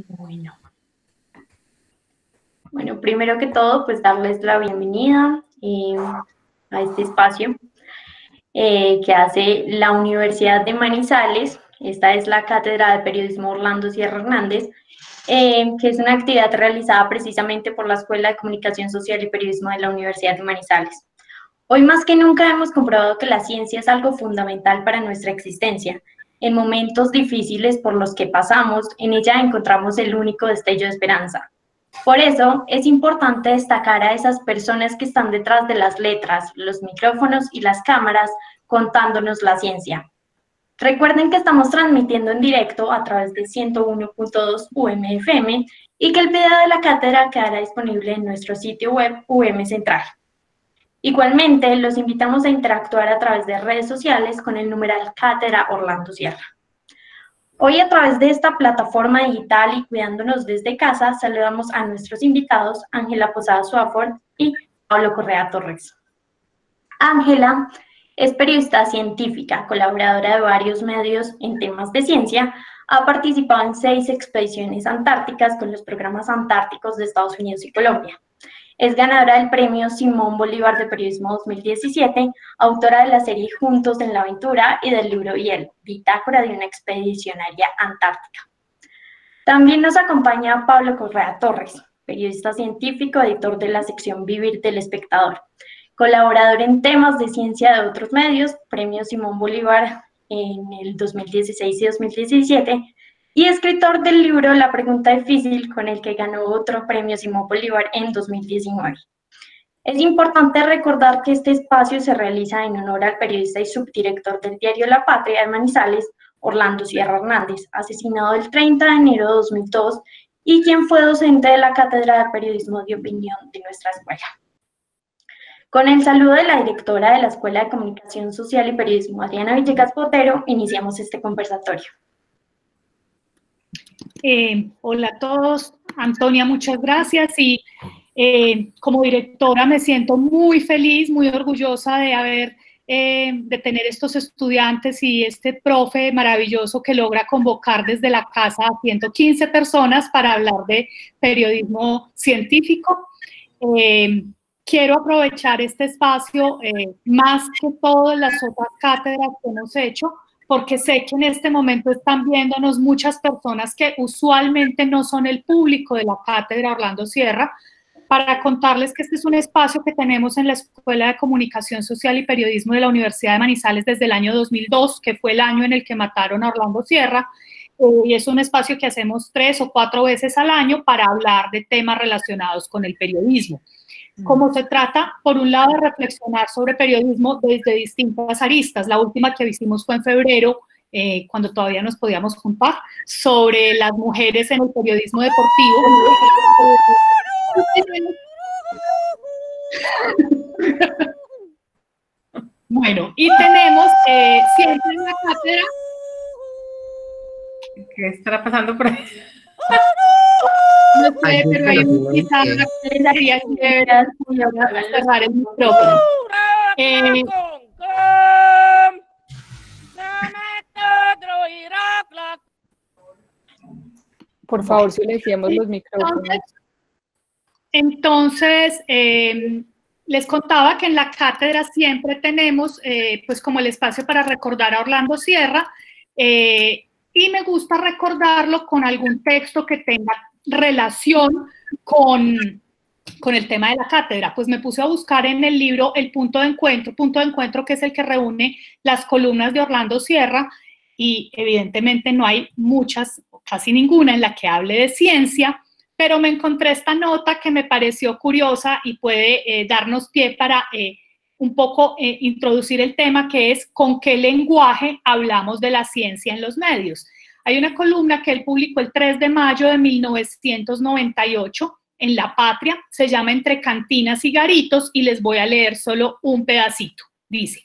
Bueno. Bueno, primero que todo, pues darles la bienvenida a este espacio que hace la Universidad de Manizales. Esta es la Cátedra de Periodismo Orlando Sierra Hernández, que es una actividad realizada precisamente por la Escuela de Comunicación Social y Periodismo de la Universidad de Manizales. Hoy más que nunca hemos comprobado que la ciencia es algo fundamental para nuestra existencia. En momentos difíciles por los que pasamos, en ella encontramos el único destello de esperanza. Por eso es importante destacar a esas personas que están detrás de las letras, los micrófonos y las cámaras contándonos la ciencia. Recuerden que estamos transmitiendo en directo a través de 101.2 UMFM y que el video de la cátedra quedará disponible en nuestro sitio web UM Central. Igualmente, los invitamos a interactuar a través de redes sociales con el numeral Cátedra Orlando Sierra. Hoy, a través de esta plataforma digital y cuidándonos desde casa, saludamos a nuestros invitados, Ángela Posada Swafford y Pablo Correa Torres. Ángela es periodista científica, colaboradora de varios medios en temas de ciencia, ha participado en 6 expediciones antárticas con los programas antárticos de Estados Unidos y Colombia. Es ganadora del Premio Simón Bolívar de Periodismo 2017, autora de la serie Juntos en la Aventura y del libro Hielo, Bitácora de una expedicionaria antártica. También nos acompaña Pablo Correa Torres, periodista científico, editor de la sección Vivir del Espectador, colaborador en temas de ciencia de otros medios, Premio Simón Bolívar en el 2016 y 2017, y escritor del libro La Pregunta Difícil, con el que ganó otro Premio Simón Bolívar en 2019. Es importante recordar que este espacio se realiza en honor al periodista y subdirector del diario La Patria de Manizales, Orlando Sierra Hernández, asesinado el 30 de enero de 2002 y quien fue docente de la Cátedra de Periodismo de Opinión de nuestra escuela. Con el saludo de la directora de la Escuela de Comunicación Social y Periodismo, Adriana Villegas Botero, iniciamos este conversatorio. Hola a todos, Antonia, muchas gracias y como directora me siento muy feliz, muy orgullosa de tener estos estudiantes y este profe maravilloso que logra convocar desde la casa a 115 personas para hablar de periodismo científico. Quiero aprovechar este espacio más que todas las otras cátedras que hemos hecho, porque sé que en este momento están viéndonos muchas personas que usualmente no son el público de la Cátedra Orlando Sierra, para contarles que este es un espacio que tenemos en la Escuela de Comunicación Social y Periodismo de la Universidad de Manizales desde el año 2002, que fue el año en el que mataron a Orlando Sierra, y es un espacio que hacemos 3 o 4 veces al año para hablar de temas relacionados con el periodismo. Como se trata, por un lado, de reflexionar sobre periodismo desde distintas aristas. La última que hicimos fue en febrero, cuando todavía nos podíamos juntar, sobre las mujeres en el periodismo deportivo. Bueno, y tenemos siempre en la cátedra. ¿Qué estará pasando por ahí? No sé, pero hay un quizá daría que cerrar el micrófono. Por favor, silenciemos los micrófonos. Entonces, les contaba que en la cátedra siempre tenemos pues como el espacio para recordar a Orlando Sierra, y me gusta recordarlo con algún texto que tenga relación con el tema de la cátedra. Pues me puse a buscar en el libro El Punto de Encuentro, que es el que reúne las columnas de Orlando Sierra, y evidentemente no hay muchas, casi ninguna, en la que hable de ciencia, pero me encontré esta nota que me pareció curiosa y puede darnos pie para un poco introducir el tema, que es ¿con qué lenguaje hablamos de la ciencia en los medios? Hay una columna que él publicó el 3 de mayo de 1998 en La Patria, se llama Entre Cantinas y Garitos, y les voy a leer solo un pedacito. Dice: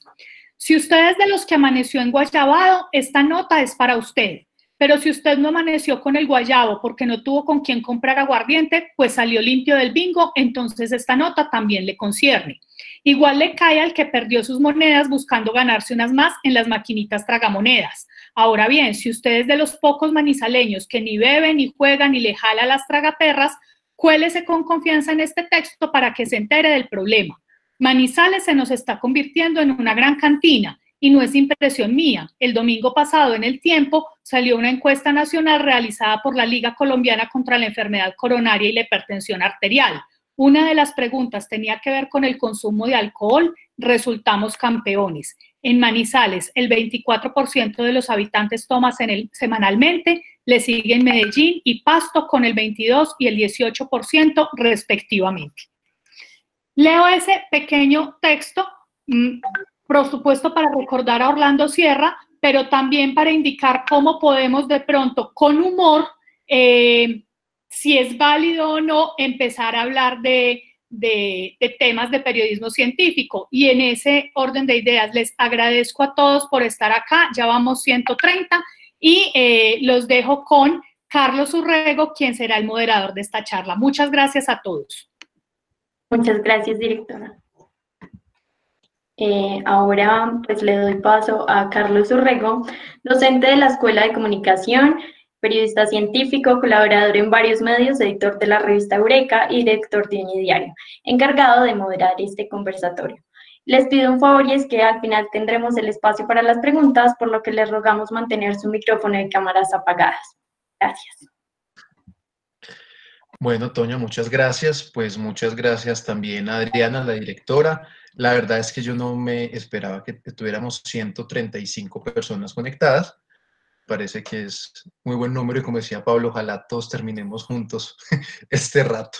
si usted es de los que amaneció en Guayabado, esta nota es para usted. Pero si usted no amaneció con el guayabo porque no tuvo con quién comprar aguardiente, pues salió limpio del bingo, entonces esta nota también le concierne. Igual le cae al que perdió sus monedas buscando ganarse unas más en las maquinitas tragamonedas. Ahora bien, si usted es de los pocos manizaleños que ni beben, ni juegan, ni le jala las tragaperras, cuélese con confianza en este texto para que se entere del problema. Manizales se nos está convirtiendo en una gran cantina, y no es impresión mía. El domingo pasado en El Tiempo salió una encuesta nacional realizada por la Liga Colombiana contra la Enfermedad Coronaria y la Hipertensión Arterial. Una de las preguntas tenía que ver con el consumo de alcohol. Resultamos campeones. En Manizales, el 24% de los habitantes toma semanalmente, le siguen Medellín y Pasto con el 22% y el 18% respectivamente. Leo ese pequeño texto, por supuesto para recordar a Orlando Sierra, pero también para indicar cómo podemos de pronto, con humor, si es válido o no, empezar a hablar de temas de periodismo científico. Y en ese orden de ideas, les agradezco a todos por estar acá, ya vamos 130, y los dejo con Carlos Urrego, quien será el moderador de esta charla. Muchas gracias a todos. Muchas gracias, directora. Ahora pues le doy paso a Carlos Urrego, docente de la Escuela de Comunicación, periodista científico, colaborador en varios medios, editor de la revista Eureka y director de Unidiario, encargado de moderar este conversatorio. Les pido un favor, y es que al final tendremos el espacio para las preguntas, por lo que les rogamos mantener su micrófono y cámaras apagadas. Gracias. Bueno, Toño, muchas gracias. Pues muchas gracias también a Adriana, la directora. La verdad es que yo no me esperaba que tuviéramos 135 personas conectadas. Parece que es muy buen número y, como decía Pablo, ojalá todos terminemos juntos este rato.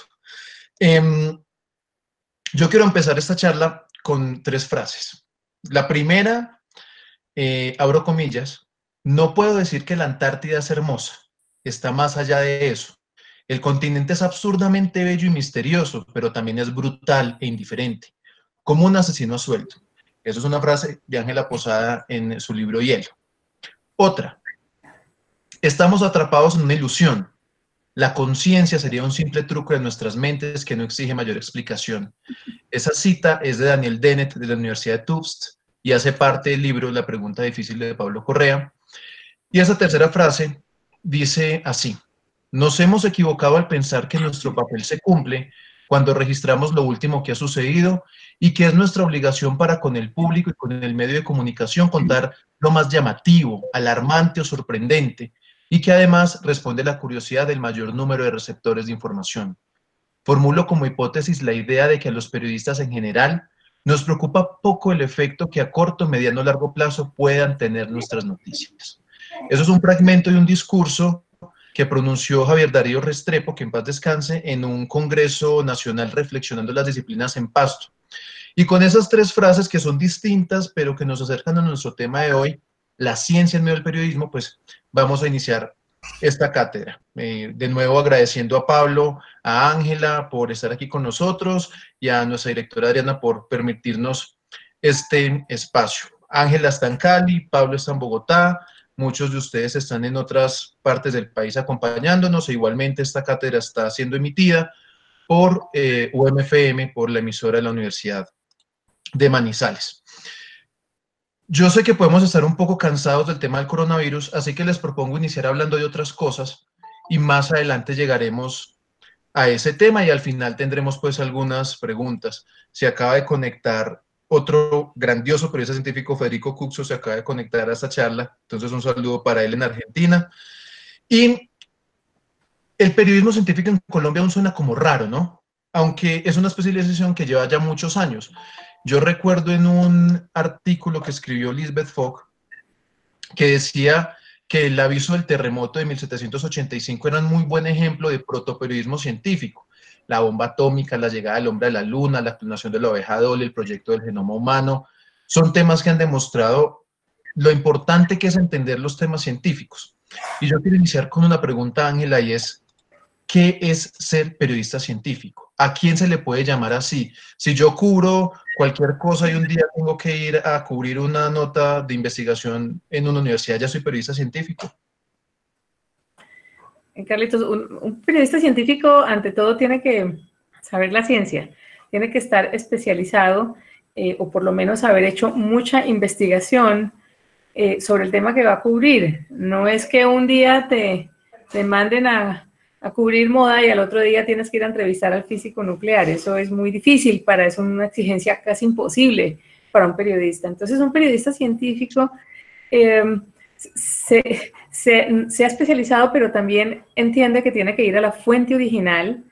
Yo quiero empezar esta charla con 3 frases. La primera, abro comillas, no puedo decir que la Antártida es hermosa, está más allá de eso. El continente es absurdamente bello y misterioso, pero también es brutal e indiferente, como un asesino a sueldo. Eso es una frase de Ángela Posada en su libro Hielo. Otra, estamos atrapados en una ilusión. La conciencia sería un simple truco de nuestras mentes que no exige mayor explicación. Esa cita es de Daniel Dennett de la Universidad de Tufts y hace parte del libro La pregunta difícil de Pablo Correa. Y esa tercera frase dice así: nos hemos equivocado al pensar que nuestro papel se cumple cuando registramos lo último que ha sucedido y que es nuestra obligación para con el público y con el medio de comunicación contar lo más llamativo, alarmante o sorprendente, y que además responde a la curiosidad del mayor número de receptores de información. Formulo como hipótesis la idea de que a los periodistas en general nos preocupa poco el efecto que a corto, mediano o largo plazo puedan tener nuestras noticias. Eso es un fragmento de un discurso que pronunció Javier Darío Restrepo, que en paz descanse, en un congreso nacional reflexionando las disciplinas en Pasto. Y con esas 3 frases que son distintas, pero que nos acercan a nuestro tema de hoy, la ciencia en medio del periodismo, pues vamos a iniciar esta cátedra. De nuevo agradeciendo a Pablo, a Ángela por estar aquí con nosotros y a nuestra directora Adriana por permitirnos este espacio. Ángela está en Cali, Pablo está en Bogotá, muchos de ustedes están en otras partes del país acompañándonos, e igualmente esta cátedra está siendo emitida por UMFM, por la emisora de la Universidad de Manizales. Yo sé que podemos estar un poco cansados del tema del coronavirus, así que les propongo iniciar hablando de otras cosas y más adelante llegaremos a ese tema y al final tendremos pues algunas preguntas. Se acaba de conectar otro grandioso periodista científico, Federico Cuxo, se acaba de conectar a esta charla, entonces un saludo para él en Argentina. Y el periodismo científico en Colombia aún suena como raro, ¿no? Aunque es una especialización que lleva ya muchos años. Yo recuerdo en un artículo que escribió Lisbeth Fogg que decía que el aviso del terremoto de 1785 era un muy buen ejemplo de protoperiodismo científico. La bomba atómica, la llegada del hombre a la luna, la clonación de la oveja Dolly, el proyecto del genoma humano, son temas que han demostrado lo importante que es entender los temas científicos. Y yo quiero iniciar con una pregunta, Ángela, y es, ¿qué es ser periodista científico? ¿A quién se le puede llamar así? Si yo cubro cualquier cosa y un día tengo que ir a cubrir una nota de investigación en una universidad, ¿ya soy periodista científico? Carlitos, un periodista científico ante todo tiene que saber la ciencia, tiene que estar especializado o por lo menos haber hecho mucha investigación sobre el tema que va a cubrir. No es que un día te manden a cubrir moda y al otro día tienes que ir a entrevistar al físico nuclear. Eso es muy difícil, para eso es una exigencia casi imposible para un periodista. Entonces, un periodista científico se ha especializado, pero también entiende que tiene que ir a la fuente original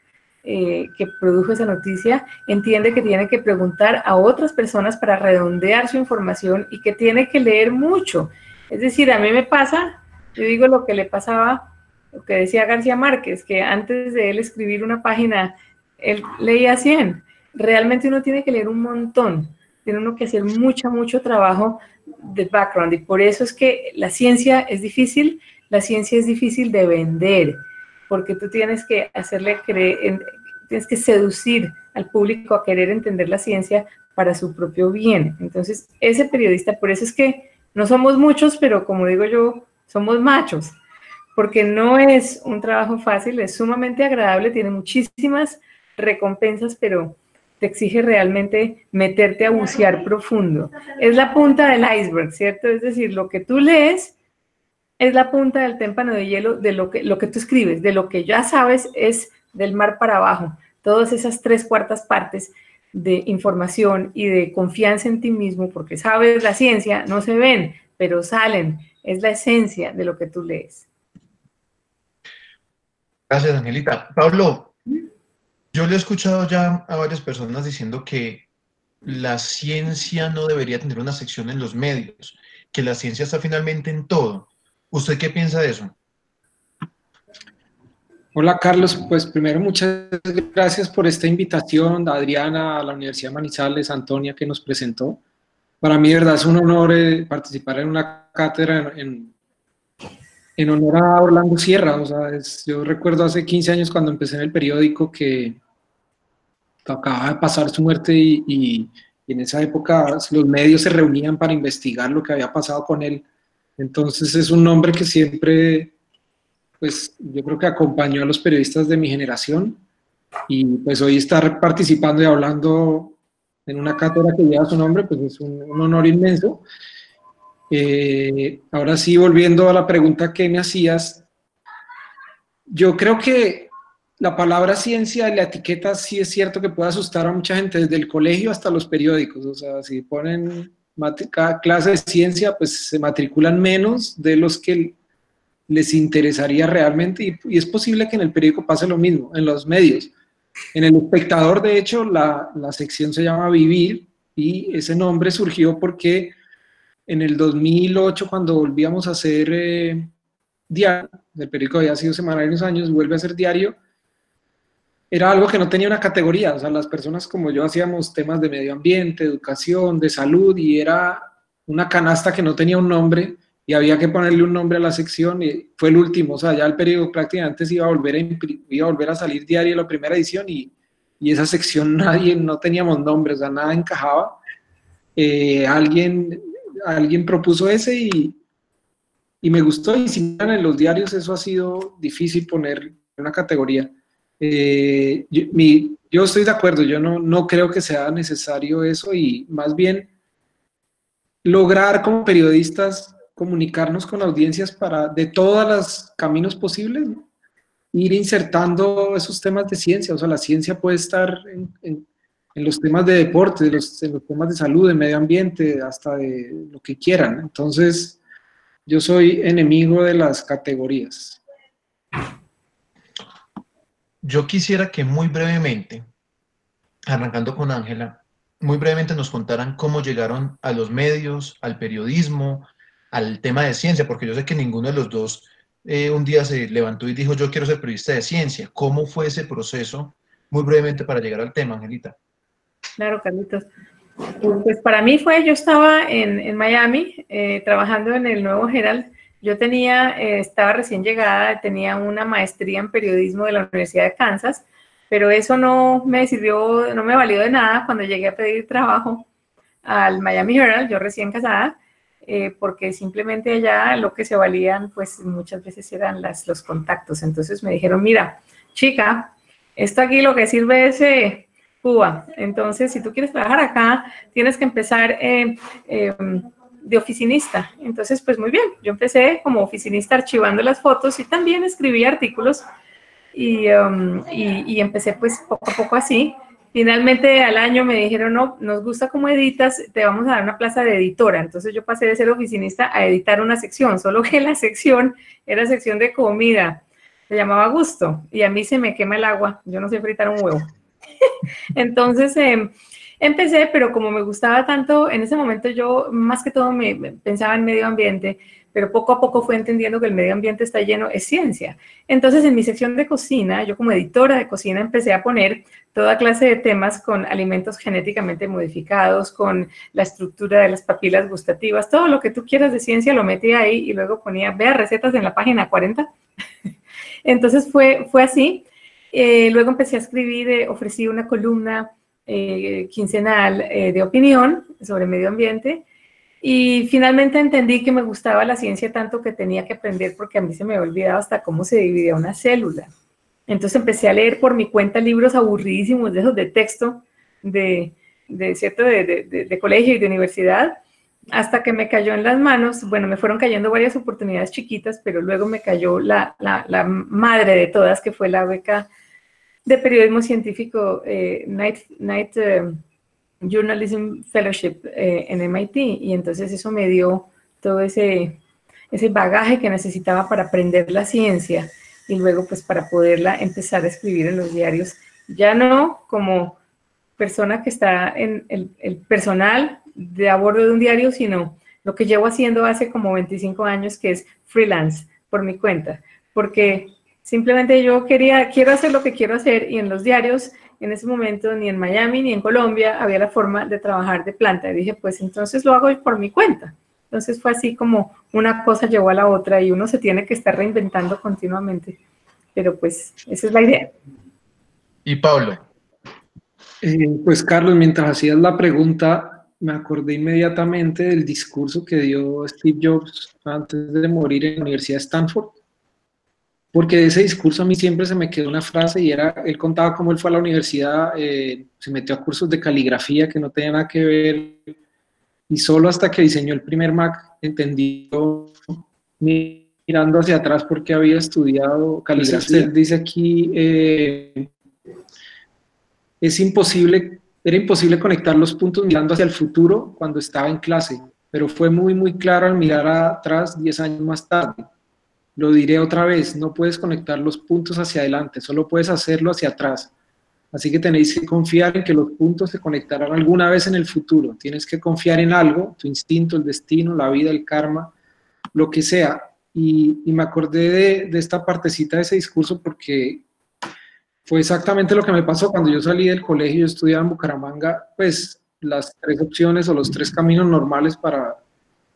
que produjo esa noticia, entiende que tiene que preguntar a otras personas para redondear su información y que tiene que leer mucho. Es decir, a mí me pasa, yo digo lo que le pasaba, lo que decía García Márquez, que antes de él escribir una página, él leía 100. Realmente uno tiene que leer un montón, tiene uno que hacer mucho trabajo de background, y por eso es que la ciencia es difícil de vender, porque tú tienes que hacerle creer, tienes que seducir al público a querer entender la ciencia para su propio bien. Entonces, ese periodista, por eso es que no somos muchos, pero como digo yo, somos machos, porque no es un trabajo fácil, es sumamente agradable, tiene muchísimas recompensas, pero te exige realmente meterte a bucear profundo. Es la punta del iceberg, ¿cierto? Es decir, lo que tú lees es la punta del témpano de hielo de lo que tú escribes, de lo que ya sabes es del mar para abajo. Todas esas 3/4 partes de información y de confianza en ti mismo, porque sabes la ciencia, no se ven, pero salen. Es la esencia de lo que tú lees. Gracias, Angelita. Pablo, yo le he escuchado ya a varias personas diciendo que la ciencia no debería tener una sección en los medios, que la ciencia está finalmente en todo. ¿Usted qué piensa de eso? Hola Carlos, pues primero muchas gracias por esta invitación, a Adriana, a la Universidad de Manizales, a Antonia que nos presentó. Para mí de verdad es un honor participar en una cátedra en honor a Orlando Sierra. O sea, yo recuerdo hace 15 años cuando empecé en el periódico que acababa de pasar su muerte y en esa época los medios se reunían para investigar lo que había pasado con él. Entonces es un nombre que siempre, pues yo creo que acompañó a los periodistas de mi generación, y pues hoy estar participando y hablando en una cátedra que lleva su nombre, pues es un honor inmenso. Ahora sí, volviendo a la pregunta que me hacías, yo creo que la palabra ciencia y la etiqueta sí es cierto que puede asustar a mucha gente, desde el colegio hasta los periódicos. O sea, si ponen cada clase de ciencia, pues se matriculan menos de los que les interesaría realmente, y es posible que en el periódico pase lo mismo, en los medios. En El Espectador, de hecho, la sección se llama Vivir, y ese nombre surgió porque en el 2008, cuando volvíamos a hacer diario, el periódico había sido semanal en unos años, vuelve a ser diario, era algo que no tenía una categoría. O sea, las personas como yo hacíamos temas de medio ambiente, educación, de salud, y era una canasta que no tenía un nombre, y había que ponerle un nombre a la sección, y fue el último. O sea, ya el periódico prácticamente se iba a volver a salir diario la primera edición, y esa sección no teníamos nombre, o sea, nada encajaba. Alguien propuso ese y me gustó, y si miran en los diarios eso ha sido difícil poner una categoría. Yo estoy de acuerdo, yo no creo que sea necesario eso, y más bien lograr como periodistas comunicarnos con audiencias de todos los caminos posibles, ¿no? Ir insertando esos temas de ciencia. O sea, la ciencia puede estar en los temas de deporte, en los temas de salud, de medio ambiente, hasta de lo que quieran. Entonces, yo soy enemigo de las categorías. Yo quisiera que muy brevemente, arrancando con Ángela, muy brevemente nos contaran cómo llegaron a los medios, al periodismo, al tema de ciencia, porque yo sé que ninguno de los dos un día se levantó y dijo yo quiero ser periodista de ciencia. ¿Cómo fue ese proceso? Muy brevemente para llegar al tema, Angelita. Claro, Carlitos. Pues para mí yo estaba en Miami trabajando en el Nuevo Herald. Yo estaba recién llegada, tenía una maestría en periodismo de la Universidad de Kansas, pero eso no me valió de nada cuando llegué a pedir trabajo al Miami Herald, yo recién casada, porque simplemente allá lo que se valían, pues muchas veces eran los contactos. Entonces me dijeron, mira, chica, esto aquí lo que sirve es Cuba. Entonces, si tú quieres trabajar acá, tienes que empezar de oficinista. Entonces, pues muy bien, yo empecé como oficinista archivando las fotos y también escribí artículos y empecé pues poco a poco así. Finalmente al año me dijeron, no, nos gusta cómo editas, te vamos a dar una plaza de editora. Entonces yo pasé de ser oficinista a editar una sección, solo que la sección era sección de comida, se llamaba Gusto, y a mí se me quema el agua, yo no sé fritar un huevo. Entonces empecé, pero como me gustaba tanto, en ese momento yo más que todo me pensaba en medio ambiente, pero poco a poco fui entendiendo que el medio ambiente está lleno, es ciencia. Entonces, en mi sección de cocina, yo como editora de cocina empecé a poner toda clase de temas con alimentos genéticamente modificados, con la estructura de las papilas gustativas, todo lo que tú quieras de ciencia lo metí ahí y luego ponía, vea recetas en la página 40. Entonces fue así. Luego empecé a escribir, ofrecí una columna quincenal de opinión sobre medio ambiente. Y finalmente entendí que me gustaba la ciencia tanto que tenía que aprender porque a mí se me había olvidado hasta cómo se dividía una célula. Entonces empecé a leer por mi cuenta libros aburridísimos de esos de texto de colegio y de universidad, hasta que me cayó en las manos, bueno, me fueron cayendo varias oportunidades chiquitas, pero luego me cayó la madre de todas, que fue la beca de periodismo científico Knight Journalism Fellowship en MIT, y entonces eso me dio todo ese bagaje que necesitaba para aprender la ciencia y luego pues para poderla empezar a escribir en los diarios, ya no como persona que está en el personal de a bordo de un diario, sino lo que llevo haciendo hace como 25 años, que es freelance, por mi cuenta, porque simplemente yo quiero hacer lo que quiero hacer, y en los diarios en ese momento ni en Miami ni en Colombia había la forma de trabajar de planta. Y dije, pues entonces lo hago por mi cuenta. Entonces fue así como una cosa llevó a la otra y uno se tiene que estar reinventando continuamente. Pero pues esa es la idea. ¿Y Pablo? Pues Carlos, mientras hacías la pregunta, me acordé inmediatamente del discurso que dio Steve Jobs antes de morir en la Universidad de Stanford. Porque de ese discurso a mí siempre se me quedó una frase y era, él contaba cómo él fue a la universidad, se metió a cursos de caligrafía que no tenían nada que ver, y solo hasta que diseñó el primer Mac entendió, mirando hacia atrás, porque había estudiado caligrafía. Él dice aquí, era imposible conectar los puntos mirando hacia el futuro cuando estaba en clase, pero fue muy, muy claro al mirar atrás 10 años más tarde. Lo diré otra vez, no puedes conectar los puntos hacia adelante, solo puedes hacerlo hacia atrás. Así que tenéis que confiar en que los puntos se conectarán alguna vez en el futuro. Tienes que confiar en algo, tu instinto, el destino, la vida, el karma, lo que sea. Y me acordé de esta partecita de ese discurso porque fue exactamente lo que me pasó cuando yo salí del colegio. Yo estudiaba en Bucaramanga, pues las 3 opciones o los 3 caminos normales para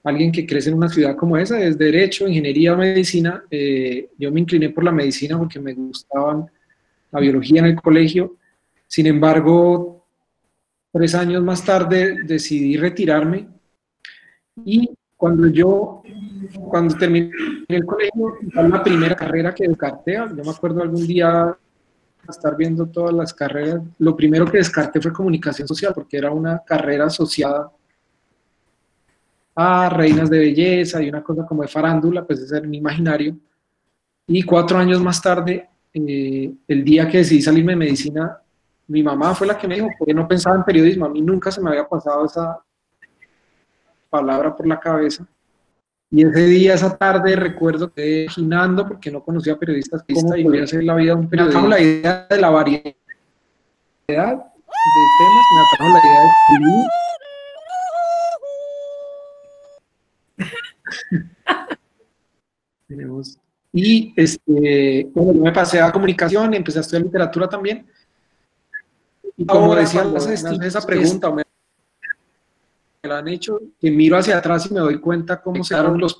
alguien que crece en una ciudad como esa es Derecho, Ingeniería o Medicina. Yo me incliné por la medicina porque me gustaban la biología en el colegio. Sin embargo, 3 años más tarde decidí retirarme, y cuando terminé el colegio, la primera carrera que descarté, yo me acuerdo algún día estar viendo todas las carreras, lo primero que descarté fue comunicación social, porque era una carrera asociada a reinas de belleza y una cosa como de farándula, pues ese era mi imaginario. Y 4 años más tarde, el día que decidí salirme de medicina, mi mamá fue la que me dijo, porque no pensaba en periodismo, a mí nunca se me había pasado esa palabra por la cabeza. Y ese día, esa tarde, recuerdo que imaginando, porque no conocía periodistas, cómo podía hacer la vida de un periodista. Me atrajo la idea de la variedad de temas, me atrajo la idea de escribir. Y bueno, yo me pasé a comunicación y empecé a estudiar literatura también. Y como decía, esa pregunta me la han hecho, que miro hacia atrás y me doy cuenta cómo se daron los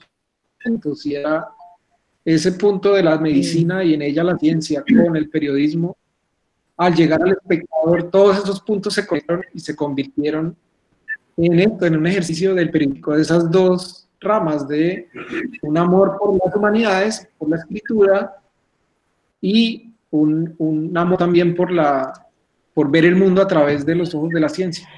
puntos, y era ese punto de la medicina y en ella la ciencia con el periodismo. Al llegar al espectador, todos esos puntos se conectaron y se convirtieron en esto, en un ejercicio del periódico, de esas 2 ramas, de un amor por las humanidades, por la escritura, y un amor también por ver el mundo a través de los ojos de la ciencia.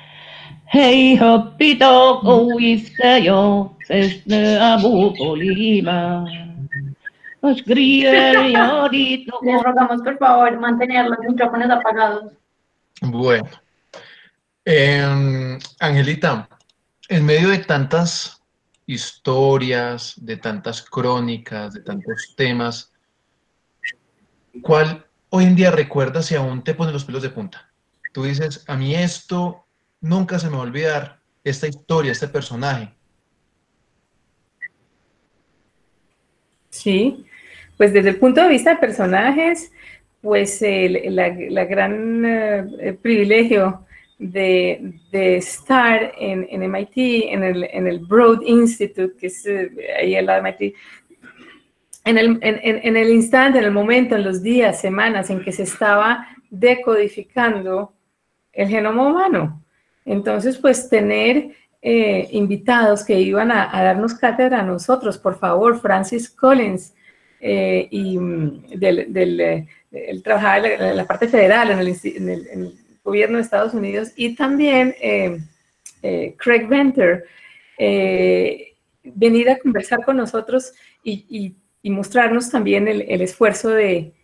Hey hopito oisteyo sesne abu polima. Os grier yodito. Les rogamos, por favor, mantener los micrófonos apagados. Bueno, Angelita, en medio de tantas historias, de tantas crónicas, de tantos temas, ¿cuál hoy en día recuerdas y aún te pone los pelos de punta? Tú dices, a mí esto nunca se me va a olvidar, esta historia, este personaje. Sí, pues desde el punto de vista de personajes, pues la gran privilegio de estar en MIT, en el Broad Institute, que es ahí al lado de MIT, en el instante, en el momento, en los días, semanas en que se estaba decodificando el genoma humano. Entonces, pues tener invitados que iban a darnos cátedra a nosotros, por favor, Francis Collins, y él trabajaba en la parte federal, en el gobierno de Estados Unidos, y también Craig Venter, venir a conversar con nosotros y mostrarnos también el esfuerzo de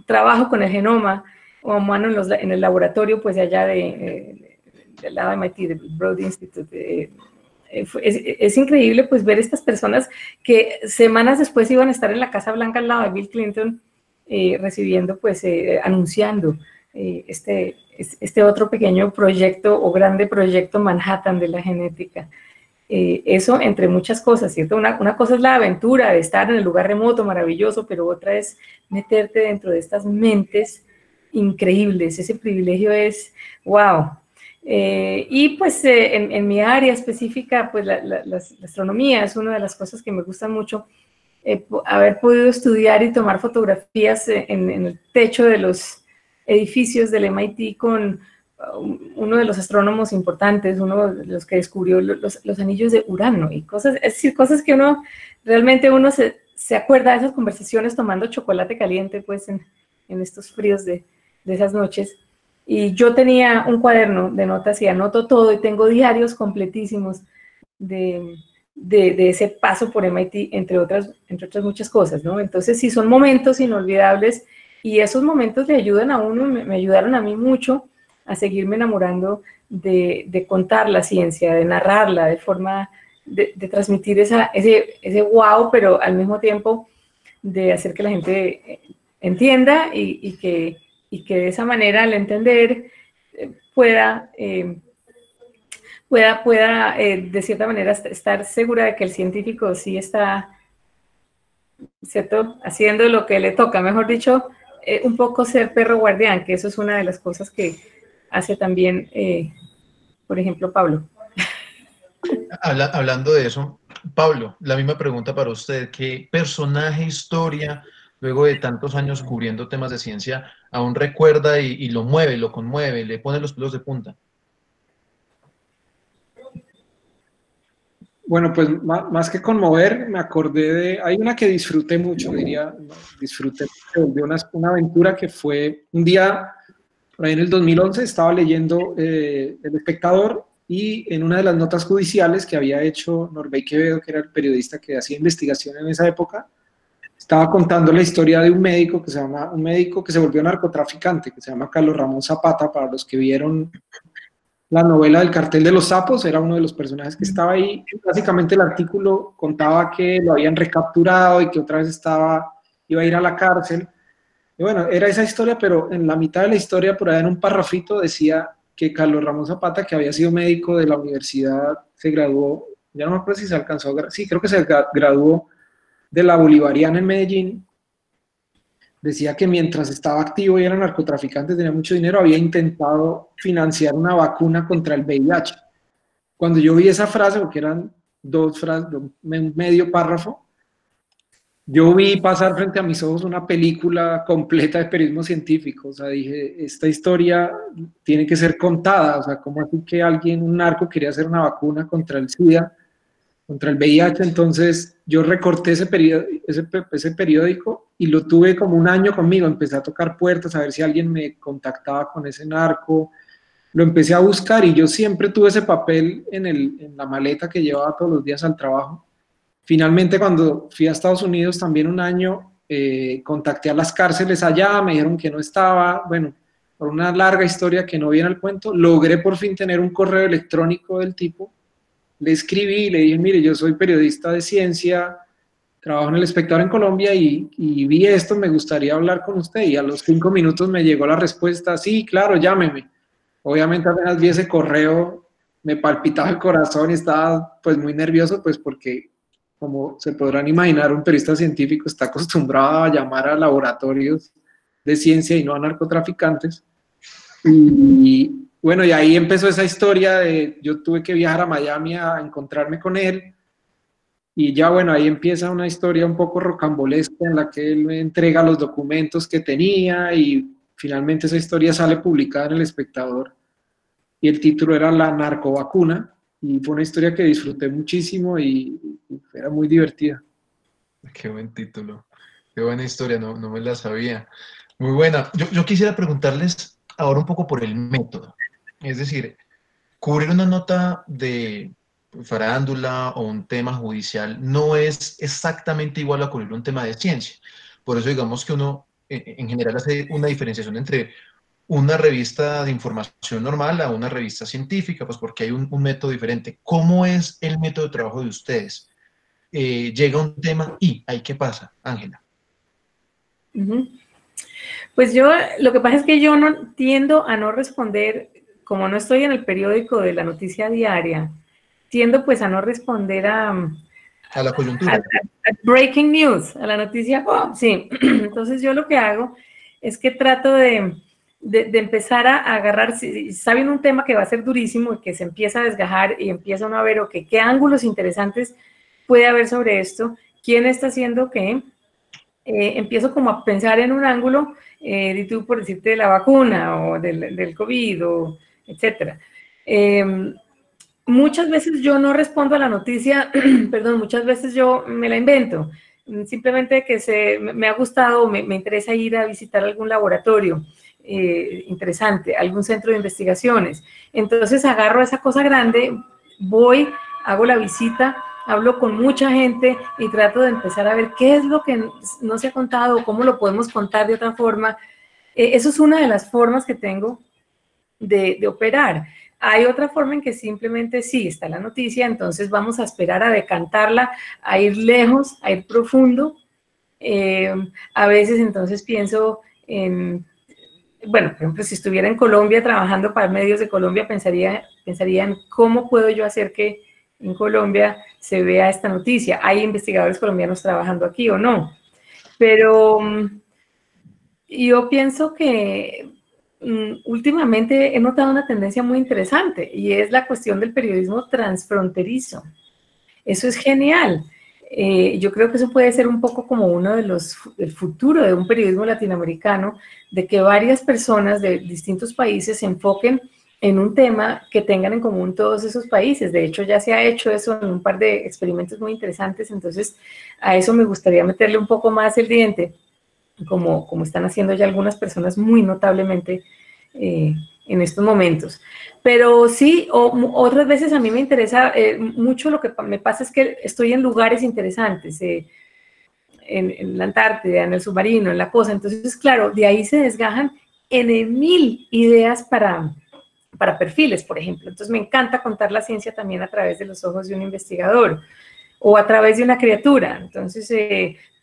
trabajo con el genoma humano en el laboratorio, pues de allá del lado de MIT, del Broad Institute. Es increíble pues ver estas personas que semanas después iban a estar en la Casa Blanca al lado de Bill Clinton, recibiendo, pues, anunciando este otro pequeño proyecto o grande proyecto Manhattan de la genética. Eso entre muchas cosas, ¿cierto? Una cosa es la aventura de estar en el lugar remoto, maravilloso, pero otra es meterte dentro de estas mentes increíbles. Ese privilegio es wow. Y pues en mi área específica, pues la astronomía es una de las cosas que me gustan mucho. Haber podido estudiar y tomar fotografías en el techo de los edificios del MIT con uno de los astrónomos importantes, uno de los que descubrió los anillos de Urano y cosas, es decir, cosas que realmente uno se acuerda de esas conversaciones tomando chocolate caliente, pues en estos fríos de esas noches. Y yo tenía un cuaderno de notas y anoto todo y tengo diarios completísimos de ese paso por MIT, entre otras muchas cosas, ¿no? Entonces sí, son momentos inolvidables y esos momentos le ayudan a uno, me ayudaron a mí mucho a seguirme enamorando de contar la ciencia, de narrarla, de forma de transmitir ese wow, pero al mismo tiempo de hacer que la gente entienda y que de esa manera, al entender, pueda de cierta manera estar segura de que el científico sí está, ¿cierto?, haciendo lo que le toca, mejor dicho, un poco ser perro guardián, que eso es una de las cosas que hace también, por ejemplo, Pablo. Hablando de eso, Pablo, la misma pregunta para usted. ¿Qué personaje, historia, luego de tantos años cubriendo temas de ciencia, aún recuerda y lo mueve, lo conmueve, le pone los pelos de punta? Bueno, pues más que conmover, me acordé hay una que disfruté mucho, disfruté de una aventura que fue un día, por ahí en el 2011, estaba leyendo El Espectador y en una de las notas judiciales que había hecho Norbey Quevedo, que era el periodista que hacía investigación en esa época, estaba contando la historia de un médico que se volvió narcotraficante, que se llama Carlos Ramón Zapata. Para los que vieron la novela del Cartel de los Sapos, era uno de los personajes que estaba ahí. Básicamente el artículo contaba que lo habían recapturado y que otra vez iba a ir a la cárcel. Y bueno, era esa historia, pero en la mitad de la historia, por ahí en un parrafito, decía que Carlos Ramón Zapata, que había sido médico de la universidad, se graduó, ya no me acuerdo si se alcanzó, sí, creo que se graduó de la Bolivariana en Medellín. Decía que mientras estaba activo y era narcotraficante, tenía mucho dinero, había intentado financiar una vacuna contra el VIH. Cuando yo vi esa frase, porque eran dos frases, medio párrafo, yo vi pasar frente a mis ojos una película completa de periodismo científico. O sea, dije, esta historia tiene que ser contada. O sea, ¿cómo así que un narco quería hacer una vacuna contra el SIDA, contra el VIH? Entonces yo recorté ese periódico y lo tuve como un año conmigo. Empecé a tocar puertas a ver si alguien me contactaba con ese narco. lo empecé a buscar y yo siempre tuve ese papel en la maleta que llevaba todos los días al trabajo. Finalmente, cuando fui a Estados Unidos también un año, contacté a las cárceles allá, me dijeron que no estaba, bueno, por una larga historia que no viene al cuento, logré por fin tener un correo electrónico del tipo, le escribí y le dije, mire, yo soy periodista de ciencia, trabajo en El Espectador en Colombia y vi esto, me gustaría hablar con usted. Y a los 5 minutos me llegó la respuesta, sí, claro, llámeme. Obviamente apenas vi ese correo, me palpitaba el corazón y estaba pues muy nervioso, pues porque, como se podrán imaginar, un periodista científico está acostumbrado a llamar a laboratorios de ciencia y no a narcotraficantes. Y bueno, y ahí empezó esa historia de, yo tuve que viajar a Miami a encontrarme con él, y ya bueno, ahí empieza una historia un poco rocambolesca en la que él me entrega los documentos que tenía y finalmente esa historia sale publicada en El Espectador y el título era La narcovacuna y fue una historia que disfruté muchísimo y era muy divertida. Qué buen título, qué buena historia, no me la sabía. Muy buena. Yo quisiera preguntarles ahora un poco por el método. Es decir, cubrir una nota de farándula o un tema judicial no es exactamente igual a cubrir un tema de ciencia. Por eso digamos que uno en general hace una diferenciación entre una revista de información normal a una revista científica, pues porque hay un método diferente. ¿Cómo es el método de trabajo de ustedes? Llega un tema y ¿ahí qué pasa, Ángela? Pues lo que pasa es que yo no tiendo a no responder, como no estoy en el periódico de la noticia diaria, tiendo pues a no responder a la coyuntura. A breaking news, a la noticia, sí. Entonces yo lo que hago es que trato de empezar a agarrar, si saben un tema que va a ser durísimo y que se empieza a desgajar y empieza uno a ver, ok, qué ángulos interesantes puede haber sobre esto, quién está haciendo qué, empiezo como a pensar en un ángulo, tú por decirte de la vacuna o del COVID, o etcétera. Muchas veces yo no respondo a la noticia, perdón, muchas veces yo me la invento, simplemente que me ha gustado, me interesa ir a visitar algún laboratorio interesante, algún centro de investigaciones. Entonces agarro esa cosa grande, voy, hago la visita, hablo con mucha gente y trato de empezar a ver qué es lo que no se ha contado, cómo lo podemos contar de otra forma. Eso es una de las formas que tengo de operar. Hay otra forma en que simplemente sí, está la noticia, entonces vamos a esperar a decantarla, a ir lejos, a ir profundo. A veces entonces pienso en, bueno, por ejemplo, si estuviera en Colombia trabajando para medios de Colombia, pensaría en cómo puedo yo hacer que en Colombia se vea esta noticia. ¿Hay investigadores colombianos trabajando aquí o no? Pero yo pienso que últimamente he notado una tendencia muy interesante y es la cuestión del periodismo transfronterizo. Eso es genial. Yo creo que eso puede ser un poco como uno de el futuro de un periodismo latinoamericano, de que varias personas de distintos países se enfoquen en un tema que tengan en común todos esos países. De hecho, ya se ha hecho eso en un par de experimentos muy interesantes, entonces a eso me gustaría meterle un poco más el diente, como están haciendo ya algunas personas muy notablemente en estos momentos. Pero sí, otras veces a mí me interesa mucho, lo que me pasa es que estoy en lugares interesantes, en la Antártida, en el submarino, en la cosa. Entonces, claro, de ahí se desgajan en 1000 ideas para perfiles, por ejemplo. Entonces, me encanta contar la ciencia también a través de los ojos de un investigador o a través de una criatura. Entonces,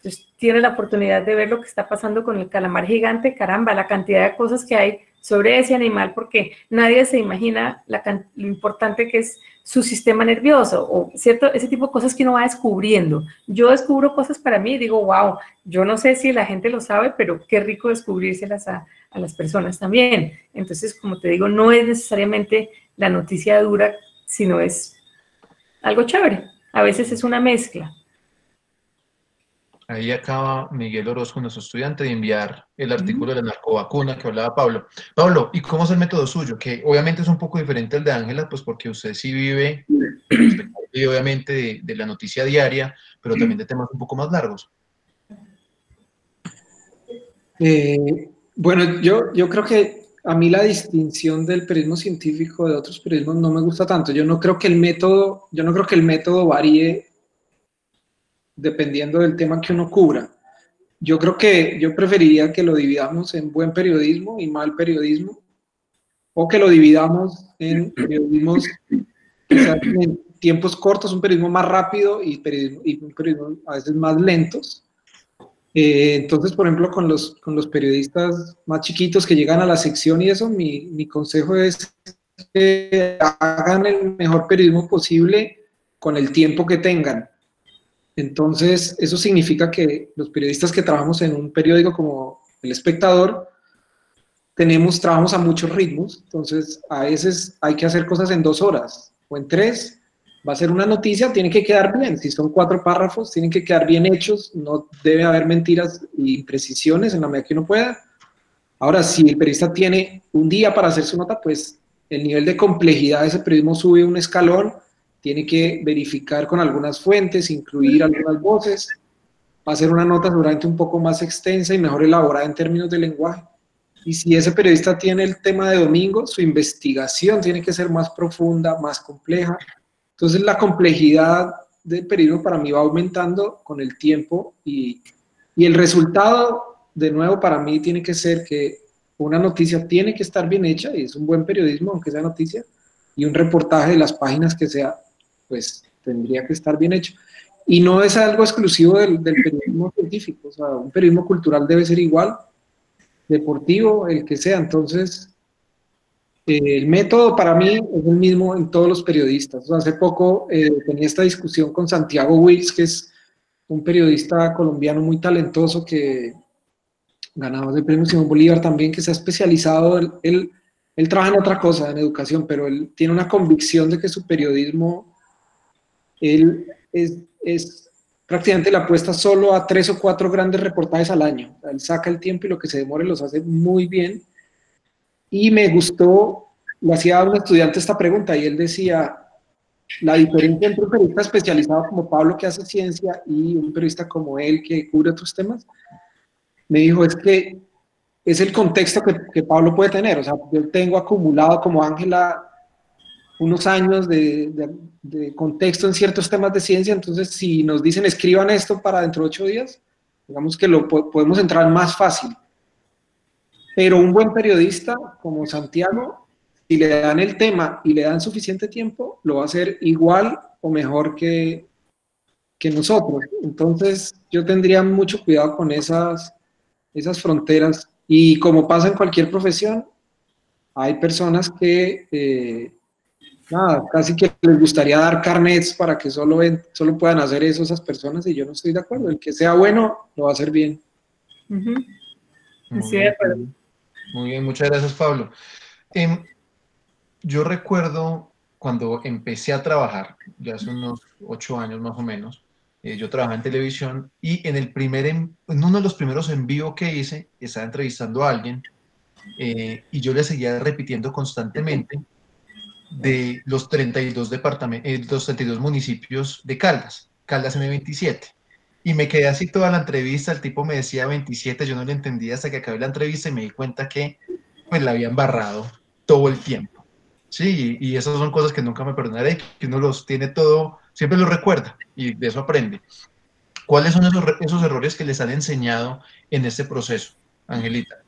pues, tiene la oportunidad de ver lo que está pasando con el calamar gigante. Caramba, la cantidad de cosas que hay sobre ese animal, porque nadie se imagina lo importante que es su sistema nervioso, o cierto, ese tipo de cosas que uno va descubriendo. Yo descubro cosas para mí y digo, wow, yo no sé si la gente lo sabe, pero qué rico descubrírselas a las personas también. Entonces, como te digo, no es necesariamente la noticia dura, sino es algo chévere. A veces es una mezcla. Ahí acaba Miguel Orozco, nuestro estudiante, de enviar el artículo de la narcovacuna que hablaba Pablo. Pablo, ¿y cómo es el método suyo? Que obviamente es un poco diferente al de Ángela, pues porque usted sí vive, obviamente, de la noticia diaria, pero también de temas un poco más largos. Bueno, yo creo que a mí la distinción del periodismo científico de otros periodismos no me gusta tanto. Yo no creo que el método varíe dependiendo del tema que uno cubra. Yo preferiría que lo dividamos en buen periodismo y mal periodismo, o que lo dividamos en periodismos que se hacen en tiempos cortos, un periodismo más rápido y un periodismo a veces más lentos. Entonces, por ejemplo, con los periodistas más chiquitos que llegan a la sección y eso, mi consejo es que hagan el mejor periodismo posible con el tiempo que tengan. Entonces, eso significa que los periodistas que trabajamos en un periódico como El Espectador, trabajamos a muchos ritmos, entonces a veces hay que hacer cosas en 2 horas o en 3. Va a ser una noticia, tiene que quedar bien. Si son 4 párrafos, tienen que quedar bien hechos, no debe haber mentiras y imprecisiones en la medida que uno pueda. Ahora, si el periodista tiene un día para hacer su nota, pues el nivel de complejidad de ese periodismo sube un escalón, tiene que verificar con algunas fuentes, incluir algunas voces, va a ser una nota seguramente un poco más extensa y mejor elaborada en términos de lenguaje. Y si ese periodista tiene el tema de domingo, su investigación tiene que ser más profunda, más compleja. Entonces la complejidad del periodismo para mí va aumentando con el tiempo y el resultado, de nuevo, para mí tiene que ser que una noticia tiene que estar bien hecha, y es un buen periodismo, aunque sea noticia, y un reportaje de las páginas que sea, pues tendría que estar bien hecho. Y no es algo exclusivo del periodismo científico, o sea, un periodismo cultural debe ser igual, deportivo, el que sea. Entonces, el método para mí es el mismo en todos los periodistas. O sea, hace poco tenía esta discusión con Santiago Wills, que es un periodista colombiano muy talentoso que ganador del premio Simón Bolívar también, que se ha especializado, él trabaja en otra cosa, en educación, pero él tiene una convicción de que su periodismo, él es prácticamente le apuesta solo a 3 o 4 grandes reportajes al año. O sea, él saca el tiempo y lo que se demore los hace muy bien. Y me gustó, le hacía a un estudiante esta pregunta y él decía, la diferencia entre un periodista especializado como Pablo, que hace ciencia, y un periodista como él, que cubre otros temas, me dijo, es que es el contexto que Pablo puede tener. O sea, yo tengo acumulado como Ángela unos años de contexto en ciertos temas de ciencia, entonces si nos dicen escriban esto para dentro de 8 días, digamos que podemos entrar más fácil. Pero un buen periodista como Santiago, si le dan el tema y le dan suficiente tiempo, lo va a hacer igual o mejor que nosotros. Entonces yo tendría mucho cuidado con esas fronteras, y como pasa en cualquier profesión, hay personas que casi que les gustaría dar carnets para que solo puedan hacer eso esas personas, y yo no estoy de acuerdo. El que sea bueno lo va a hacer bien. Sí, de acuerdo. Muy bien, muchas gracias, Pablo. Yo recuerdo cuando empecé a trabajar, ya hace unos 8 años más o menos, yo trabajaba en televisión, y en uno de los primeros en vivo que hice, estaba entrevistando a alguien, y yo le seguía repitiendo constantemente de los 32 municipios de Caldas M27. Y me quedé así toda la entrevista, el tipo me decía 27, yo no le entendía hasta que acabé la entrevista y me di cuenta que pues la había embarrado todo el tiempo. Sí, y esas son cosas que nunca me perdonaré, que uno los tiene todo, siempre los recuerda y de eso aprende. ¿Cuáles son esos errores que les han enseñado en este proceso, Angelita?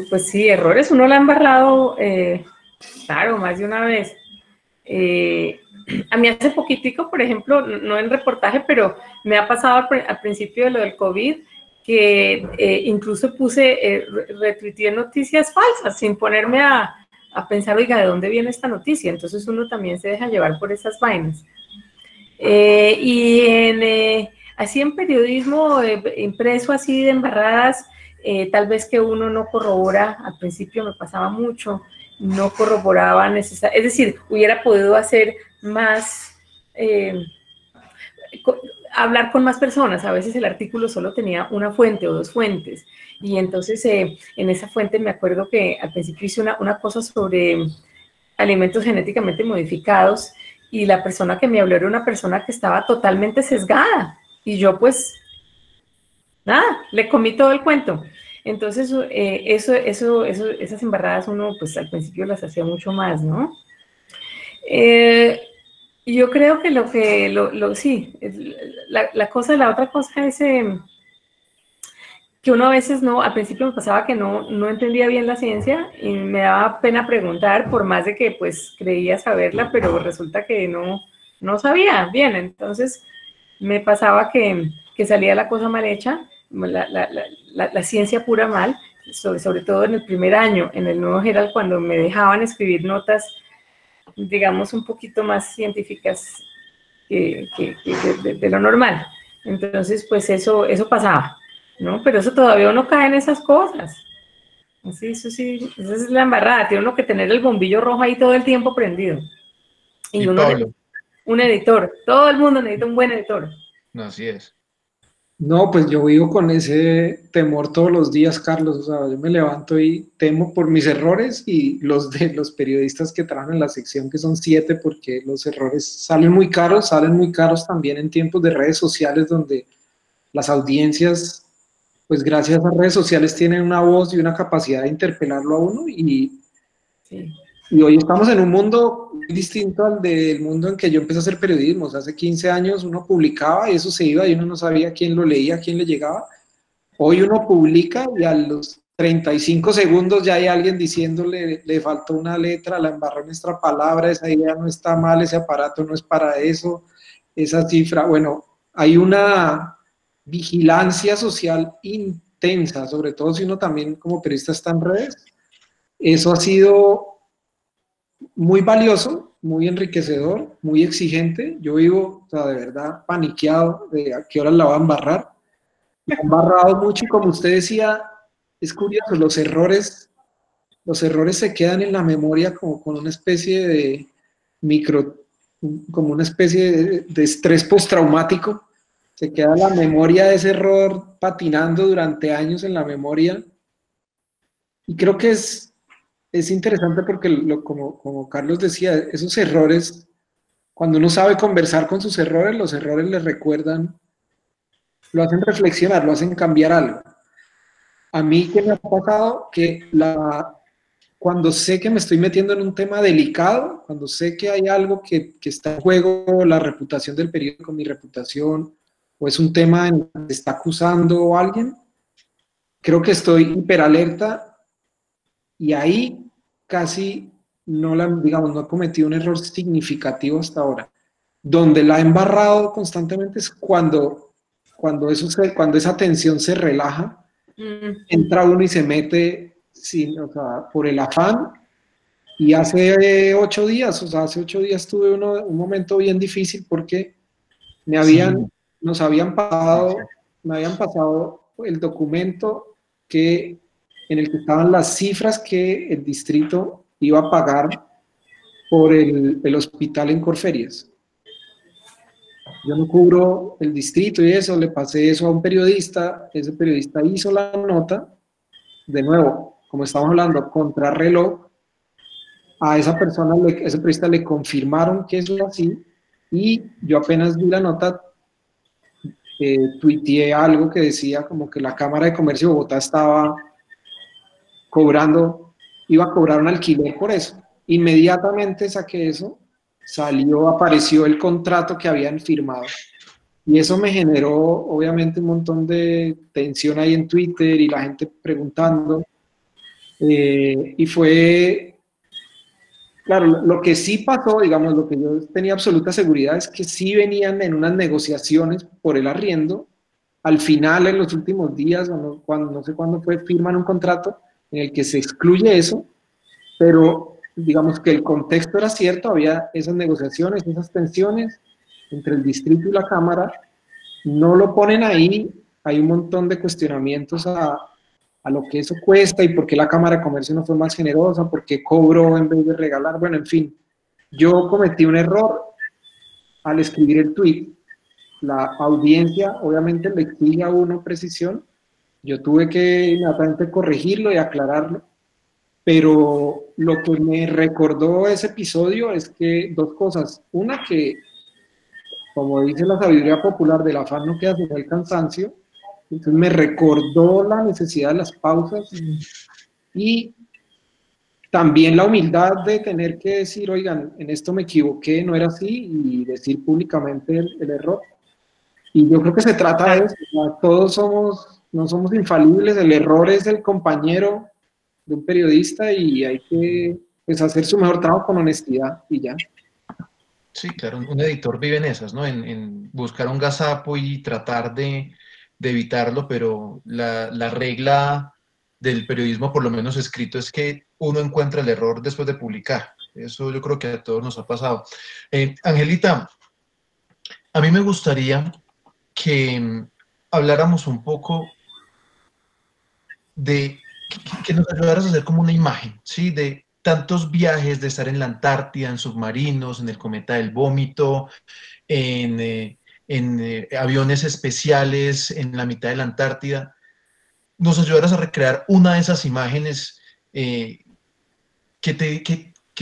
Pues sí, errores uno la ha embarrado, claro, más de una vez. A mí hace poquitico, por ejemplo, no en reportaje, pero me ha pasado al principio de lo del COVID, que incluso retuiteé noticias falsas sin ponerme a pensar, oiga, ¿de dónde viene esta noticia? Entonces uno también se deja llevar por esas vainas. Así en periodismo impreso, así de embarradas, tal vez que uno no corrobora, al principio me pasaba mucho, no corroboraba es decir, hubiera podido hacer más, hablar con más personas. A veces el artículo solo tenía una fuente o 2 fuentes, y entonces en esa fuente me acuerdo que al principio hice una cosa sobre alimentos genéticamente modificados, y la persona que me habló era una persona que estaba totalmente sesgada, y yo pues, nada, le comí todo el cuento. Entonces, esas embarradas uno, pues al principio las hacía mucho más, ¿no? Yo creo que sí, la otra cosa es que uno a veces no, al principio me pasaba que no entendía bien la ciencia y me daba pena preguntar, por más de que pues creía saberla, pero resulta que no sabía bien. Entonces me pasaba que salía la cosa mal hecha, la ciencia pura mal, sobre todo en el primer año, en el Nuevo Herald, cuando me dejaban escribir notas, digamos, un poquito más científicas de lo normal. Entonces, pues eso pasaba, ¿no? Pero eso todavía uno cae en esas cosas. Sí, eso sí, esa es la embarrada. Tiene uno que tener el bombillo rojo ahí todo el tiempo prendido. Y uno Pablo. Un editor. Todo el mundo necesita un buen editor. No, así es. No, pues yo vivo con ese temor todos los días, Carlos. O sea, yo me levanto y temo por mis errores y los de los periodistas que trabajan en la sección, que son 7, porque los errores salen muy caros también en tiempos de redes sociales donde las audiencias, pues gracias a redes sociales tienen una voz y una capacidad de interpelarlo a uno Sí. y hoy estamos en un mundo muy distinto al del mundo en que yo empecé a hacer periodismo. O sea, hace 15 años uno publicaba y eso se iba y uno no sabía quién lo leía, quién le llegaba. Hoy uno publica y a los 35 segundos ya hay alguien diciéndole, le faltó una letra, la embarró en nuestra palabra, esa idea no está mal, ese aparato no es para eso, esa cifra. Bueno, hay una vigilancia social intensa, sobre todo si uno también como periodista está en redes. Eso ha sido muy valioso, muy enriquecedor, muy exigente. Yo vivo, o sea, de verdad paniqueado de a qué hora la va a embarrar. Me ha embarrado mucho y como usted decía, es curioso, los errores se quedan en la memoria como con una especie de como una especie de estrés postraumático. Se queda la memoria de ese error patinando durante años en la memoria. Y creo que es interesante porque, como Carlos decía, esos errores, cuando uno sabe conversar con sus errores, los errores le recuerdan, lo hacen reflexionar, lo hacen cambiar algo. A mí, ¿qué me ha pasado? Que cuando sé que me estoy metiendo en un tema delicado, cuando sé que hay algo que está en juego, la reputación del periódico, mi reputación, o es un tema en el que está acusando a alguien, creo que estoy hiperalerta y ahí casi no he cometido un error significativo hasta ahora. Donde la he embarrado constantemente es cuando esa tensión se relaja, entra uno y se mete por el afán. Y hace 8 días tuve un momento bien difícil porque me habían pasado el documento en el que estaban las cifras que el distrito iba a pagar por el hospital en Corferias. Yo no cubro el distrito y eso, le pasé eso a un periodista, ese periodista hizo la nota, de nuevo, como estamos hablando, contrarreloj, a esa persona, ese periodista le confirmaron que eso era así, y yo apenas vi la nota, tuiteé algo que decía como que la Cámara de Comercio de Bogotá iba a cobrar un alquiler por eso. Inmediatamente saqué eso, apareció el contrato que habían firmado. Y eso me generó, obviamente, un montón de tensión ahí en Twitter y la gente preguntando. Y fue, claro, lo que sí pasó, digamos, lo que yo tenía absoluta seguridad es que sí venían en unas negociaciones por el arriendo. Al final, en los últimos días, no sé cuándo fue, firman un contrato en el que se excluye eso, pero digamos que el contexto era cierto, había esas negociaciones, esas tensiones entre el distrito y la Cámara, no lo ponen ahí, hay un montón de cuestionamientos a lo que eso cuesta y por qué la Cámara de Comercio no fue más generosa, por qué cobró en vez de regalar, bueno, en fin, yo cometí un error al escribir el tweet. La audiencia obviamente le exige a uno precisión, yo tuve que inmediatamente corregirlo y aclararlo, pero lo que me recordó ese episodio es que 2 cosas. Una, que como dice la sabiduría popular, del afán no queda sino el cansancio, Entonces me recordó la necesidad de las pausas y también la humildad de tener que decir, oigan, en esto me equivoqué, no era así, y decir públicamente el error. Y yo creo que se trata de eso, o sea, todos no somos infalibles, el error es del compañero de un periodista y hay que pues, hacer su mejor trabajo con honestidad y ya. Sí, claro, un editor vive en esas, ¿no? En buscar un gazapo y tratar de evitarlo, pero la regla del periodismo, por lo menos escrito, es que uno encuentra el error después de publicar. Eso yo creo que a todos nos ha pasado. Angelita, a mí me gustaría que habláramos un poco de que nos ayudaras a hacer como una imagen, ¿sí? De tantos viajes, de estar en la Antártida, en submarinos, en el cometa del vómito, en aviones especiales en la mitad de la Antártida. Nos ayudaras a recrear una de esas imágenes que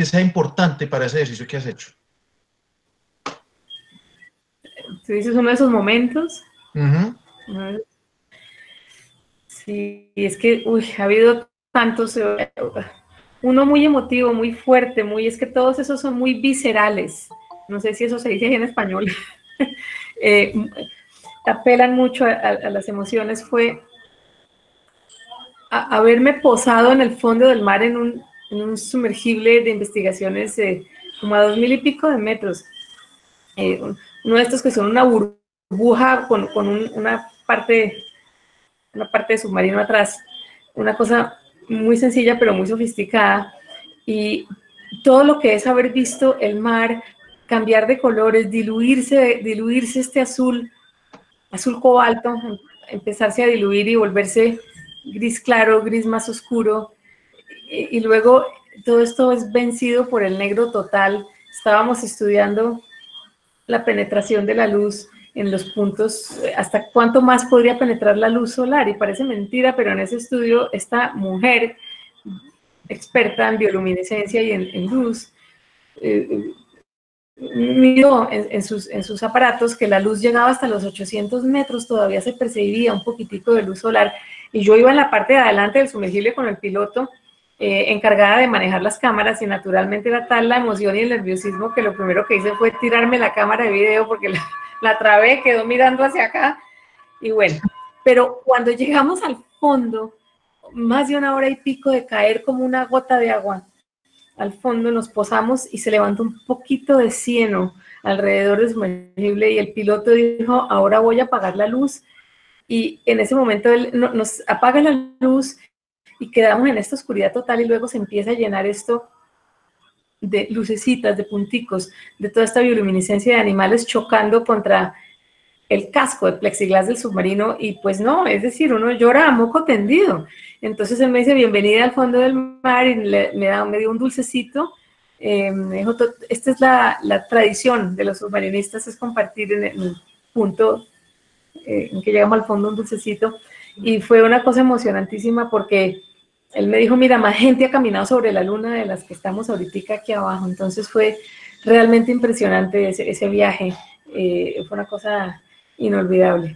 sea importante para ese ejercicio que has hecho. ¿Tú dices uno de esos momentos? Uh-huh. Sí, es que, ha habido tantos, uno muy emotivo, muy fuerte, es que todos esos son muy viscerales. No sé si eso se dice en español. Apelan mucho a las emociones. Fue haberme posado en el fondo del mar en un sumergible de investigaciones como a 2000 y pico de metros. Uno de estos que son una burbuja con una parte de submarino atrás, una cosa muy sencilla pero muy sofisticada, y todo lo que es haber visto el mar cambiar de colores, diluirse este azul cobalto, empezarse a diluir y volverse gris claro, gris más oscuro, y luego todo esto es vencido por el negro total. Estábamos estudiando la penetración de la luz en los puntos, hasta cuánto más podría penetrar la luz solar, y parece mentira, pero en ese estudio esta mujer experta en bioluminescencia y en luz midió en sus aparatos que la luz llegaba hasta los 800 metros, todavía se percibía un poquitico de luz solar, y yo iba en la parte de adelante del sumergible con el piloto, encargada de manejar las cámaras, y naturalmente era tal la emoción y el nerviosismo que lo primero que hice fue tirarme la cámara de video porque la trabé, quedó mirando hacia acá, y bueno, pero cuando llegamos al fondo, más de 1 hora y pico de caer como una gota de agua, al fondo nos posamos y se levantó un poquito de cieno alrededor del sumergible, y el piloto dijo, ahora voy a apagar la luz, y en ese momento él nos apaga la luz y quedamos en esta oscuridad total, y luego se empieza a llenar esto de lucecitas, de punticos, de toda esta bioluminiscencia de animales chocando contra el casco de plexiglas del submarino, y pues no, es decir, uno llora a moco tendido. Entonces él me dice, bienvenida al fondo del mar, y me dio un dulcecito, me dijo, esta es la tradición de los submarinistas, es compartir en el punto en que llegamos al fondo un dulcecito, y fue una cosa emocionantísima porque él me dijo, mira, más gente ha caminado sobre la luna de las que estamos ahorita aquí abajo. Entonces fue realmente impresionante ese viaje, fue una cosa inolvidable,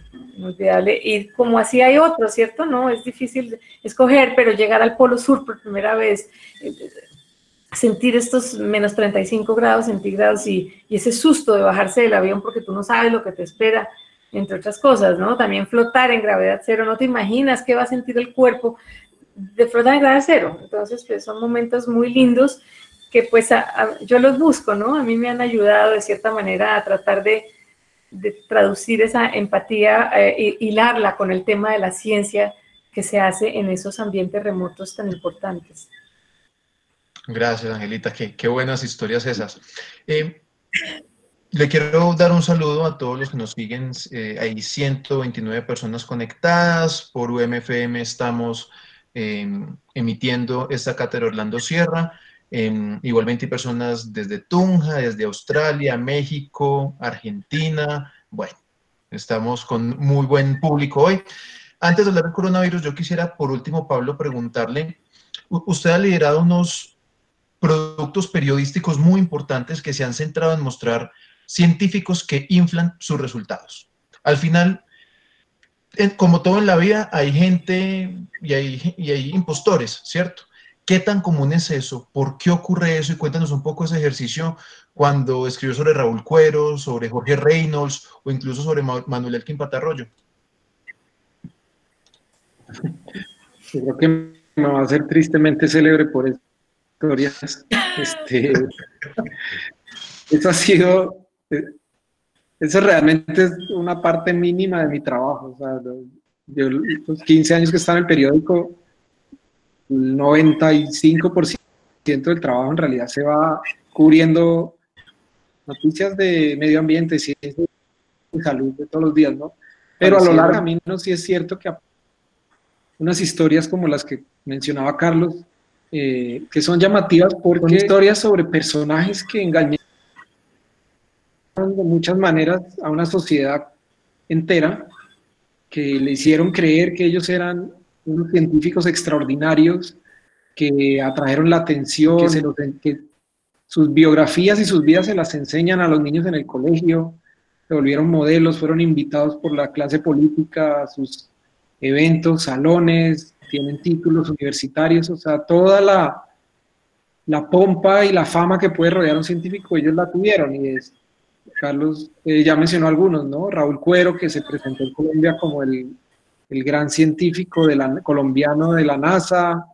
y como así hay otros, ¿cierto? No, es difícil escoger, pero llegar al Polo Sur por primera vez, sentir estos menos 35 grados centígrados y ese susto de bajarse del avión porque tú no sabes lo que te espera, entre otras cosas, ¿no? También flotar en gravedad cero, no te imaginas qué va a sentir el cuerpo de flotar en gravedad cero. Entonces, pues son momentos muy lindos que pues yo los busco, ¿no? A mí me han ayudado de cierta manera a tratar de traducir esa empatía, hilarla con el tema de la ciencia que se hace en esos ambientes remotos tan importantes. Gracias, Angelita, qué buenas historias esas. Le quiero dar un saludo a todos los que nos siguen. Hay 129 personas conectadas. Por UMFM estamos emitiendo esta cátedra Orlando Sierra. Igualmente hay personas desde Tunja, desde Australia, México, Argentina. Bueno, estamos con muy buen público hoy. Antes de hablar del coronavirus, yo quisiera, por último, Pablo, preguntarle, usted ha liderado unos productos periodísticos muy importantes que se han centrado en mostrar científicos que inflan sus resultados. Al final, como todo en la vida, hay gente y hay impostores, ¿cierto? ¿Qué tan común es eso? ¿Por qué ocurre eso? Y cuéntanos un poco ese ejercicio cuando escribió sobre Raúl Cuero, sobre Jorge Reynolds o incluso sobre Manuel Elkin Patarroyo. Yo creo que me va a hacer tristemente célebre por historias. Eso ha sido, eso realmente es una parte mínima de mi trabajo. O sea, yo los 15 años que estaba en el periódico, el 95% del trabajo en realidad se va cubriendo noticias de medio ambiente, ciencia y salud de todos los días, ¿no? Pero a lo largo del camino sí es cierto que unas historias como las que mencionaba Carlos, que son llamativas porque son historias sobre personajes que engañaron de muchas maneras a una sociedad entera, que le hicieron creer que ellos eran unos científicos extraordinarios, que atrajeron la atención, que sus biografías y sus vidas se las enseñan a los niños en el colegio, se volvieron modelos, fueron invitados por la clase política a sus eventos, salones, tienen títulos universitarios, o sea, toda la pompa y la fama que puede rodear a un científico, ellos la tuvieron, y Carlos ya mencionó algunos, ¿no? Raúl Cuero, que se presentó en Colombia como el gran científico colombiano de la NASA,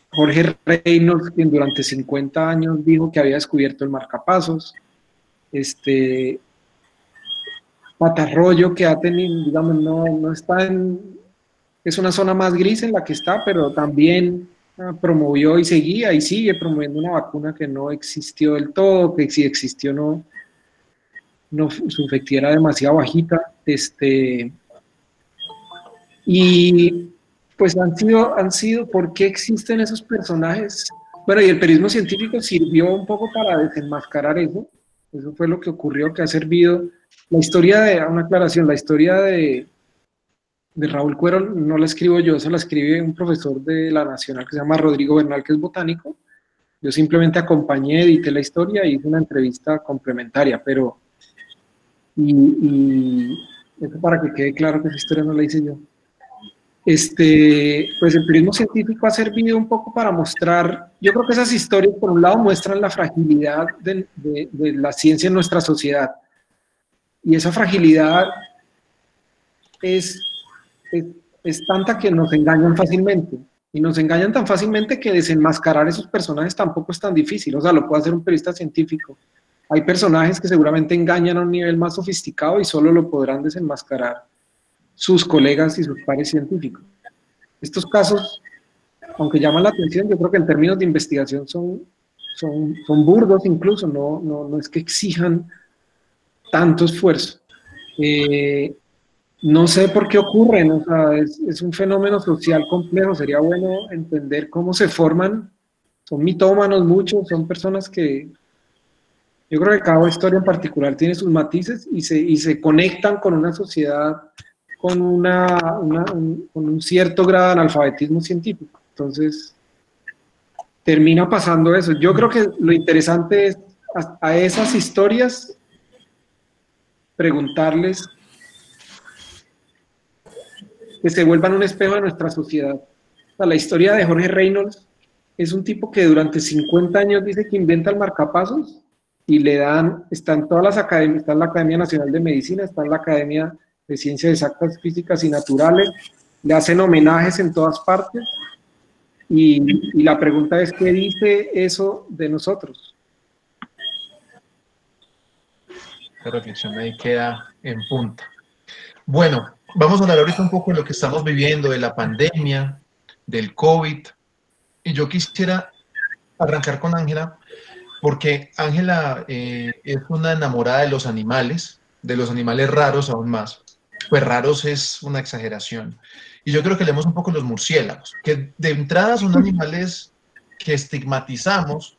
Jorge Reynolds, quien durante 50 años dijo que había descubierto el marcapasos, Patarroyo, que ha tenido, digamos, no está es una zona más gris en la que está, pero también promovió y sigue promoviendo una vacuna que no existió del todo, que si existió su efectividad era demasiado bajita, y pues han sido, ¿por qué existen esos personajes? Bueno, y el periodismo científico sirvió un poco para desenmascarar eso fue lo que ocurrió, que ha servido. La historia una aclaración, la historia de Raúl Cuero no la escribo yo, se la escribe un profesor de la Nacional que se llama Rodrigo Bernal, que es botánico. Yo simplemente acompañé, edité la historia y hice una entrevista complementaria, pero y eso para que quede claro que esa historia no la hice yo. Pues el periodismo científico ha servido un poco para mostrar, yo creo que esas historias por un lado muestran la fragilidad de la ciencia en nuestra sociedad, y esa fragilidad es tanta que nos engañan fácilmente, y nos engañan tan fácilmente que desenmascarar esos personajes tampoco es tan difícil, o sea, lo puede hacer un periodista científico. Hay personajes que seguramente engañan a un nivel más sofisticado y solo lo podrán desenmascarar sus colegas y sus pares científicos. Estos casos, aunque llaman la atención, yo creo que en términos de investigación son burdos incluso, no es que exijan tanto esfuerzo. No sé por qué ocurren, o sea, es un fenómeno social complejo, sería bueno entender cómo se forman. Son mitómanos muchos, son personas que, yo creo que cada historia en particular tiene sus matices y se conectan con una sociedad con un cierto grado de analfabetismo científico. Entonces, termina pasando eso. Yo creo que lo interesante es a esas historias preguntarles que se vuelvan un espejo de nuestra sociedad. O sea, la historia de Jorge Reynolds es un tipo que durante 50 años dice que inventa el marcapasos y está en todas las academias, está en la Academia Nacional de Medicina, está en la Academia de Ciencias Exactas, Físicas y Naturales, le hacen homenajes en todas partes, y la pregunta es, ¿qué dice eso de nosotros? La reflexión ahí queda en punta. Bueno, vamos a hablar ahorita un poco de lo que estamos viviendo, de la pandemia, del COVID, y yo quisiera arrancar con Ángela, porque Ángela es una enamorada de los animales raros aún más. Pues raros es una exageración. Y yo creo que leemos un poco los murciélagos, que de entrada son animales que estigmatizamos,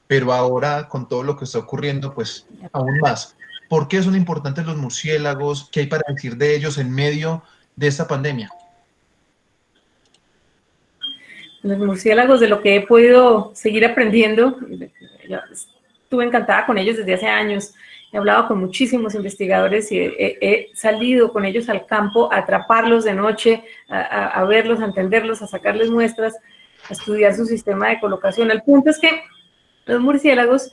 pero ahora con todo lo que está ocurriendo, pues aún más. ¿Por qué son importantes los murciélagos? ¿Qué hay para decir de ellos en medio de esta pandemia? Los murciélagos, de lo que he podido seguir aprendiendo, yo estuve encantada con ellos desde hace años, he hablado con muchísimos investigadores y he salido con ellos al campo a atraparlos de noche, a verlos, a entenderlos, a sacarles muestras, a estudiar su sistema de colocación. El punto es que los murciélagos,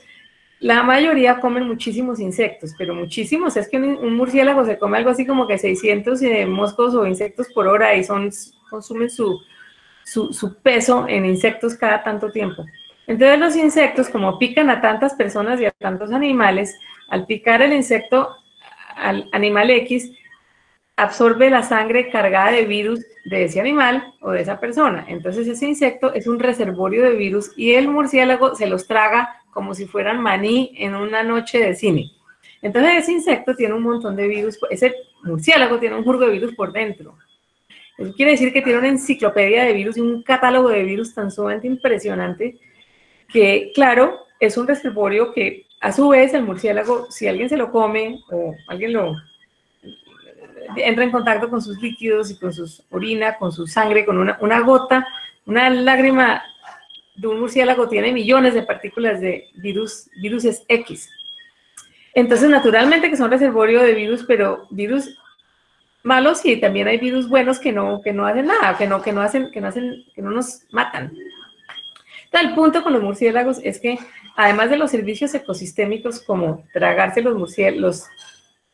la mayoría comen muchísimos insectos, pero muchísimos, es que un murciélago se come algo así como que 600 moscos o insectos por hora y consumen su peso en insectos cada tanto tiempo. Entonces los insectos, como pican a tantas personas y a tantos animales, al picar el insecto al animal X, absorbe la sangre cargada de virus de ese animal o de esa persona. Entonces ese insecto es un reservorio de virus y el murciélago se los traga como si fueran maní en una noche de cine. Entonces ese insecto tiene un montón de virus, ese murciélago tiene un jurgo de virus por dentro. Eso quiere decir que tiene una enciclopedia de virus y un catálogo de virus tan sumamente impresionante que, claro, es un reservorio que, a su vez, el murciélago, si alguien se lo come o alguien lo entra en contacto con sus líquidos y con su orina, con su sangre, con una gota, una lágrima de un murciélago tiene millones de partículas de viruses X. Entonces, naturalmente que son reservorio de virus, pero virus malos y también hay virus buenos que no hacen nada, que no nos matan. Entonces, el punto con los murciélagos es que, además de los servicios ecosistémicos como tragarse los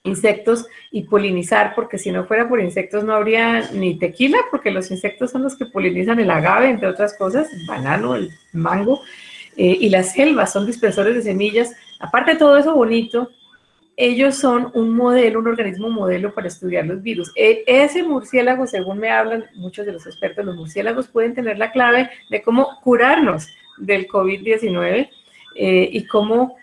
insectos y polinizar, porque si no fuera por insectos no habría ni tequila, porque los insectos son los que polinizan el agave, entre otras cosas, el banano, el mango, y las selvas son dispersores de semillas. Aparte de todo eso bonito, ellos son un organismo modelo para estudiar los virus. Ese murciélago, según me hablan muchos de los expertos, los murciélagos pueden tener la clave de cómo curarnos del COVID-19 y cómo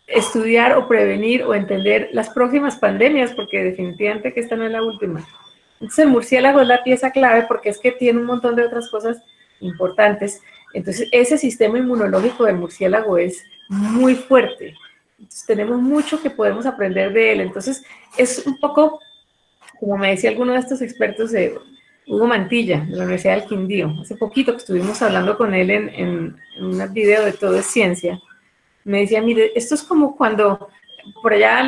estudiar o prevenir o entender las próximas pandemias, porque definitivamente que esta no es la última. Entonces el murciélago es la pieza clave porque es que tiene un montón de otras cosas importantes. Entonces ese sistema inmunológico del murciélago es muy fuerte. Entonces, tenemos mucho que podemos aprender de él. Entonces, es un poco, como me decía alguno de estos expertos, Hugo Mantilla, de la Universidad del Quindío, hace poquito que estuvimos hablando con él en un video de Todo es Ciencia, me decía, mire, esto es como cuando por allá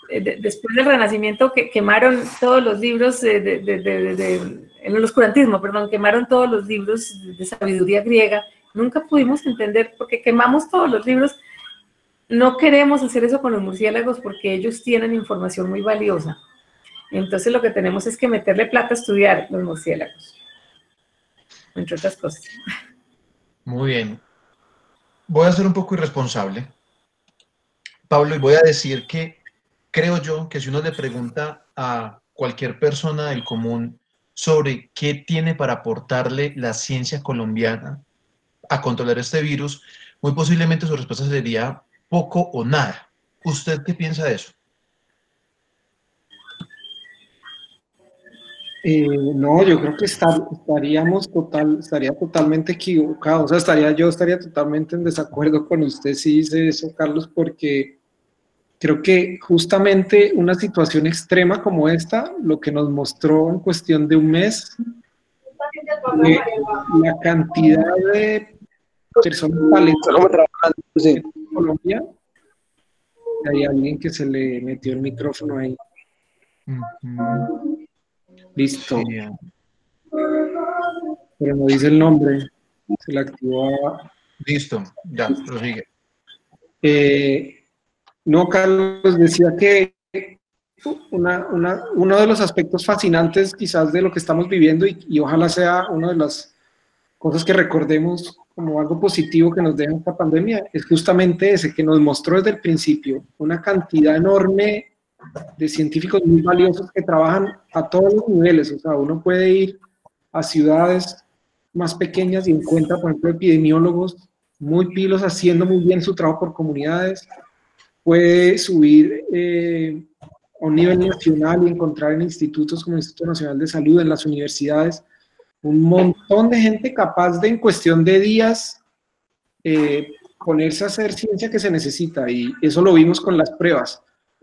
después del Renacimiento que quemaron todos los libros en el oscurantismo, quemaron todos los libros de sabiduría griega. Nunca pudimos entender por qué quemamos todos los libros. No queremos hacer eso con los murciélagos porque ellos tienen información muy valiosa. Entonces lo que tenemos es que meterle plata a estudiar los murciélagos, entre otras cosas. Muy bien. Voy a ser un poco irresponsable, Pablo, y voy a decir que creo yo que si uno le pregunta a cualquier persona del común sobre qué tiene para aportarle la ciencia colombiana a controlar este virus, muy posiblemente su respuesta sería poco o nada. ¿Usted qué piensa de eso? No, yo creo que estaría totalmente equivocados. O sea, yo estaría totalmente en desacuerdo con usted si dice eso, Carlos, porque creo que justamente una situación extrema como esta, lo que nos mostró en cuestión de un mes, la cantidad de personas talentosas en Colombia. Hay alguien que se le metió el micrófono ahí. Listo. Sí. Pero no dice el nombre. Se le activaba. Listo, ya, prosigue. No, Carlos, decía que uno de los aspectos fascinantes quizás de lo que estamos viviendo y ojalá sea una de las cosas que recordemos como algo positivo que nos deja esta pandemia, es justamente ese que nos mostró desde el principio una cantidad enorme de científicos muy valiosos que trabajan a todos los niveles. O sea, uno puede ir a ciudades más pequeñas y encuentra, por ejemplo, epidemiólogos muy pilos haciendo muy bien su trabajo por comunidades, puede subir a un nivel nacional y encontrar en institutos como el Instituto Nacional de Salud, en las universidades, un montón de gente capaz de en cuestión de días ponerse a hacer ciencia que se necesita, y eso lo vimos con las pruebas.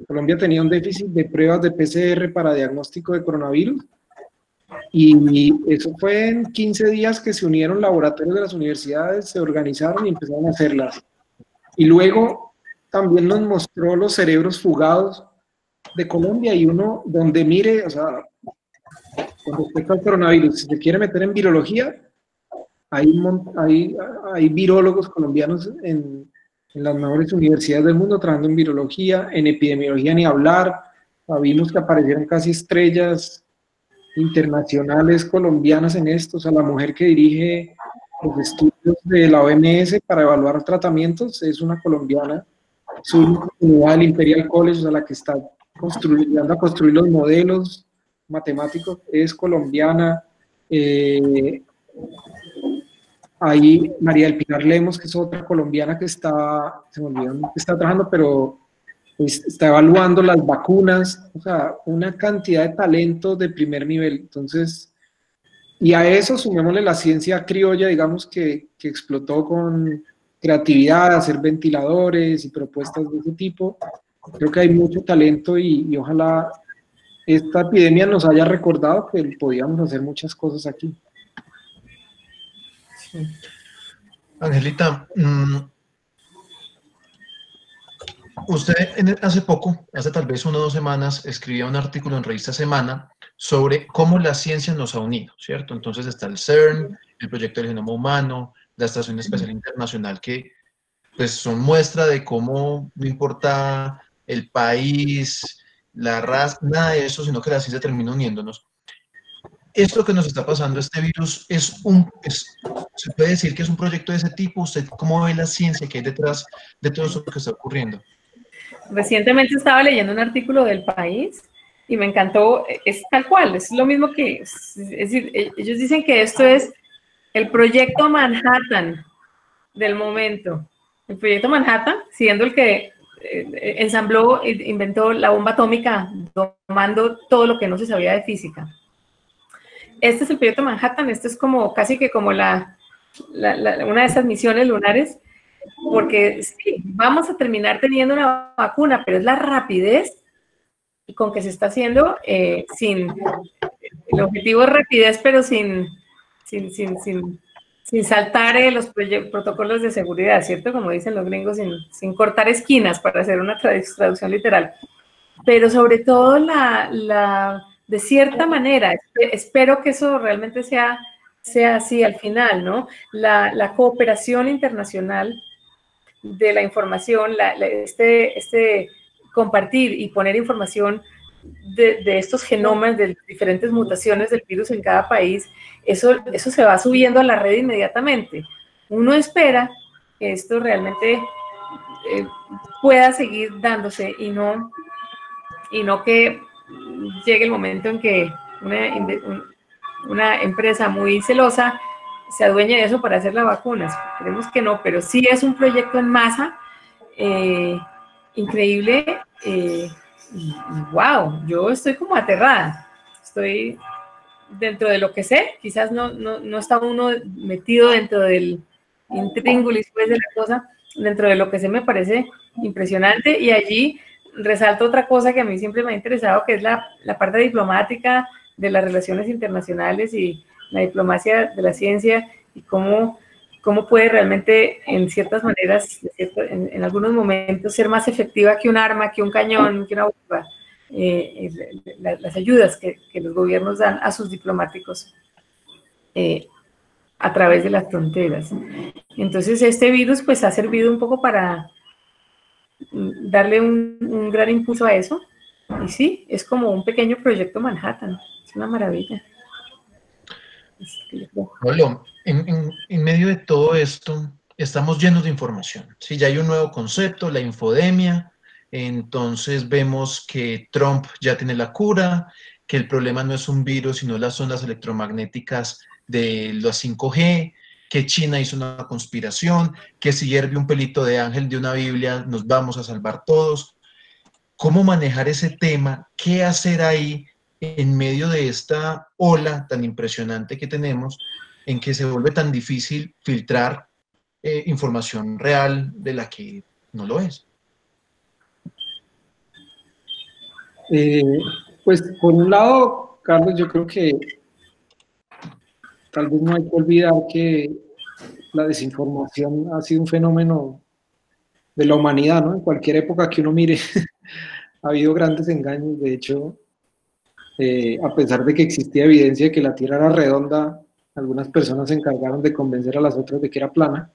Colombia tenía un déficit de pruebas de PCR para diagnóstico de coronavirus, y eso fue en 15 días que se unieron laboratorios de las universidades, se organizaron y empezaron a hacerlas. Y luego también nos mostró los cerebros fugados de Colombia, y uno donde mire, o sea, con respecto al coronavirus, si se quiere meter en virología, hay virólogos colombianos en las mejores universidades del mundo trabajando en virología, en epidemiología ni hablar. Vimos que aparecieron casi estrellas internacionales colombianas en esto. O sea, la mujer que dirige los estudios de la OMS para evaluar tratamientos es una colombiana. Su unidad del Imperial College, o sea, la que está ayudando a construir los modelos matemáticos, es colombiana. Hay María del Pilar Lemos, que es otra colombiana que está, se me olvidó que está trabajando, pero pues, está evaluando las vacunas. O sea, una cantidad de talento de primer nivel. Entonces, y a eso sumémosle la ciencia criolla, digamos, que explotó con creatividad, hacer ventiladores y propuestas de ese tipo. Creo que hay mucho talento, y ojalá esta epidemia nos haya recordado que podíamos hacer muchas cosas aquí. Angelita, usted hace tal vez 1 o 2 semanas, escribía un artículo en Revista Semana sobre cómo la ciencia nos ha unido, ¿cierto? Entonces está el CERN, el Proyecto del Genoma Humano, la Estación Espacial Internacional, que pues son muestra de cómo no importa el país, la raza, nada de eso, sino que la ciencia termina uniéndonos. Esto que nos está pasando, este virus, se puede decir que es un proyecto de ese tipo. ¿Usted cómo ve la ciencia que hay detrás de todo eso que está ocurriendo? Recientemente estaba leyendo un artículo del País y me encantó. Es tal cual, es lo mismo que, es decir, ellos dicen que esto es el proyecto Manhattan del momento. El proyecto Manhattan, siendo el que ensambló, inventó la bomba atómica, tomando todo lo que no se sabía de física. Este es el proyecto Manhattan. Esto es como casi que como una de esas misiones lunares, porque sí, vamos a terminar teniendo una vacuna, pero es la rapidez con que se está haciendo, el objetivo es rapidez, pero sin saltar los protocolos de seguridad, ¿cierto? Como dicen los gringos, sin cortar esquinas, para hacer una traducción literal. Pero sobre todo de cierta manera, espero que eso realmente sea así al final, ¿no? La cooperación internacional de la información, este compartir y poner información de estos genomas, de diferentes mutaciones del virus en cada país, eso se va subiendo a la red inmediatamente. Uno espera que esto realmente pueda seguir dándose, y no que llegue el momento en que una empresa muy celosa se adueñe de eso para hacer las vacunas. Creemos que no, pero sí es un proyecto en masa increíble, y wow, yo estoy como aterrada. Estoy dentro de lo que sé, quizás no está uno metido dentro del intríngulis, pues, de la cosa. Dentro de lo que sé me parece impresionante, y allí resalto otra cosa que a mí siempre me ha interesado, que es la parte diplomática de las relaciones internacionales y la diplomacia de la ciencia, y cómo puede realmente, en ciertas maneras, en algunos momentos, ser más efectiva que un arma, que un cañón, que una bomba, las ayudas que los gobiernos dan a sus diplomáticos a través de las fronteras. Entonces, este virus pues ha servido un poco para darle un gran impulso a eso, y sí, es como un pequeño proyecto Manhattan. Es una maravilla. Pablo, en medio de todo esto, estamos llenos de información. ¿Sí? Ya hay un nuevo concepto, la infodemia. Entonces vemos que Trump ya tiene la cura, que el problema no es un virus, sino las ondas electromagnéticas de los 5G, que China hizo una conspiración, que si hierve un pelito de ángel de una Biblia nos vamos a salvar todos. ¿Cómo manejar ese tema? ¿Qué hacer ahí en medio de esta ola tan impresionante que tenemos, en que se vuelve tan difícil filtrar información real de la que no lo es? Pues por un lado, Carlos, yo creo que tal vez no hay que olvidar que la desinformación ha sido un fenómeno de la humanidad, ¿no? En cualquier época que uno mire, ha habido grandes engaños. De hecho, a pesar de que existía evidencia de que la Tierra era redonda, algunas personas se encargaron de convencer a las otras de que era plana.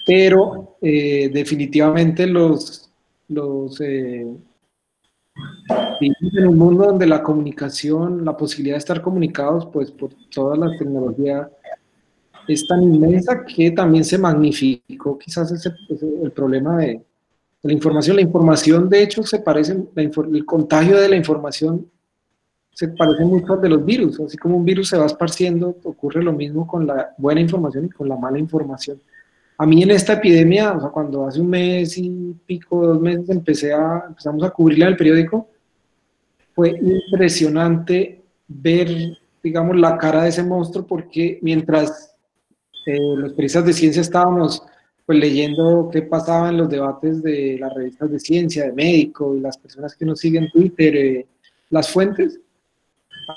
Pero definitivamente vivimos en un mundo donde la comunicación, la posibilidad de estar comunicados, pues por todas las tecnologías, es tan inmensa que también se magnificó quizás el problema de la información. La información, de hecho, se parece, el contagio de la información se parece mucho al de los virus. Así como un virus se va esparciendo, ocurre lo mismo con la buena información y con la mala información. A mí en esta epidemia, o sea, cuando hace un mes y pico, 2 meses, empezamos a cubrirla en el periódico, fue impresionante ver, digamos, la cara de ese monstruo, porque mientras los periodistas de ciencia estábamos pues leyendo qué pasaba en los debates de las revistas de ciencia, de médico, y las personas que nos siguen en Twitter, las fuentes,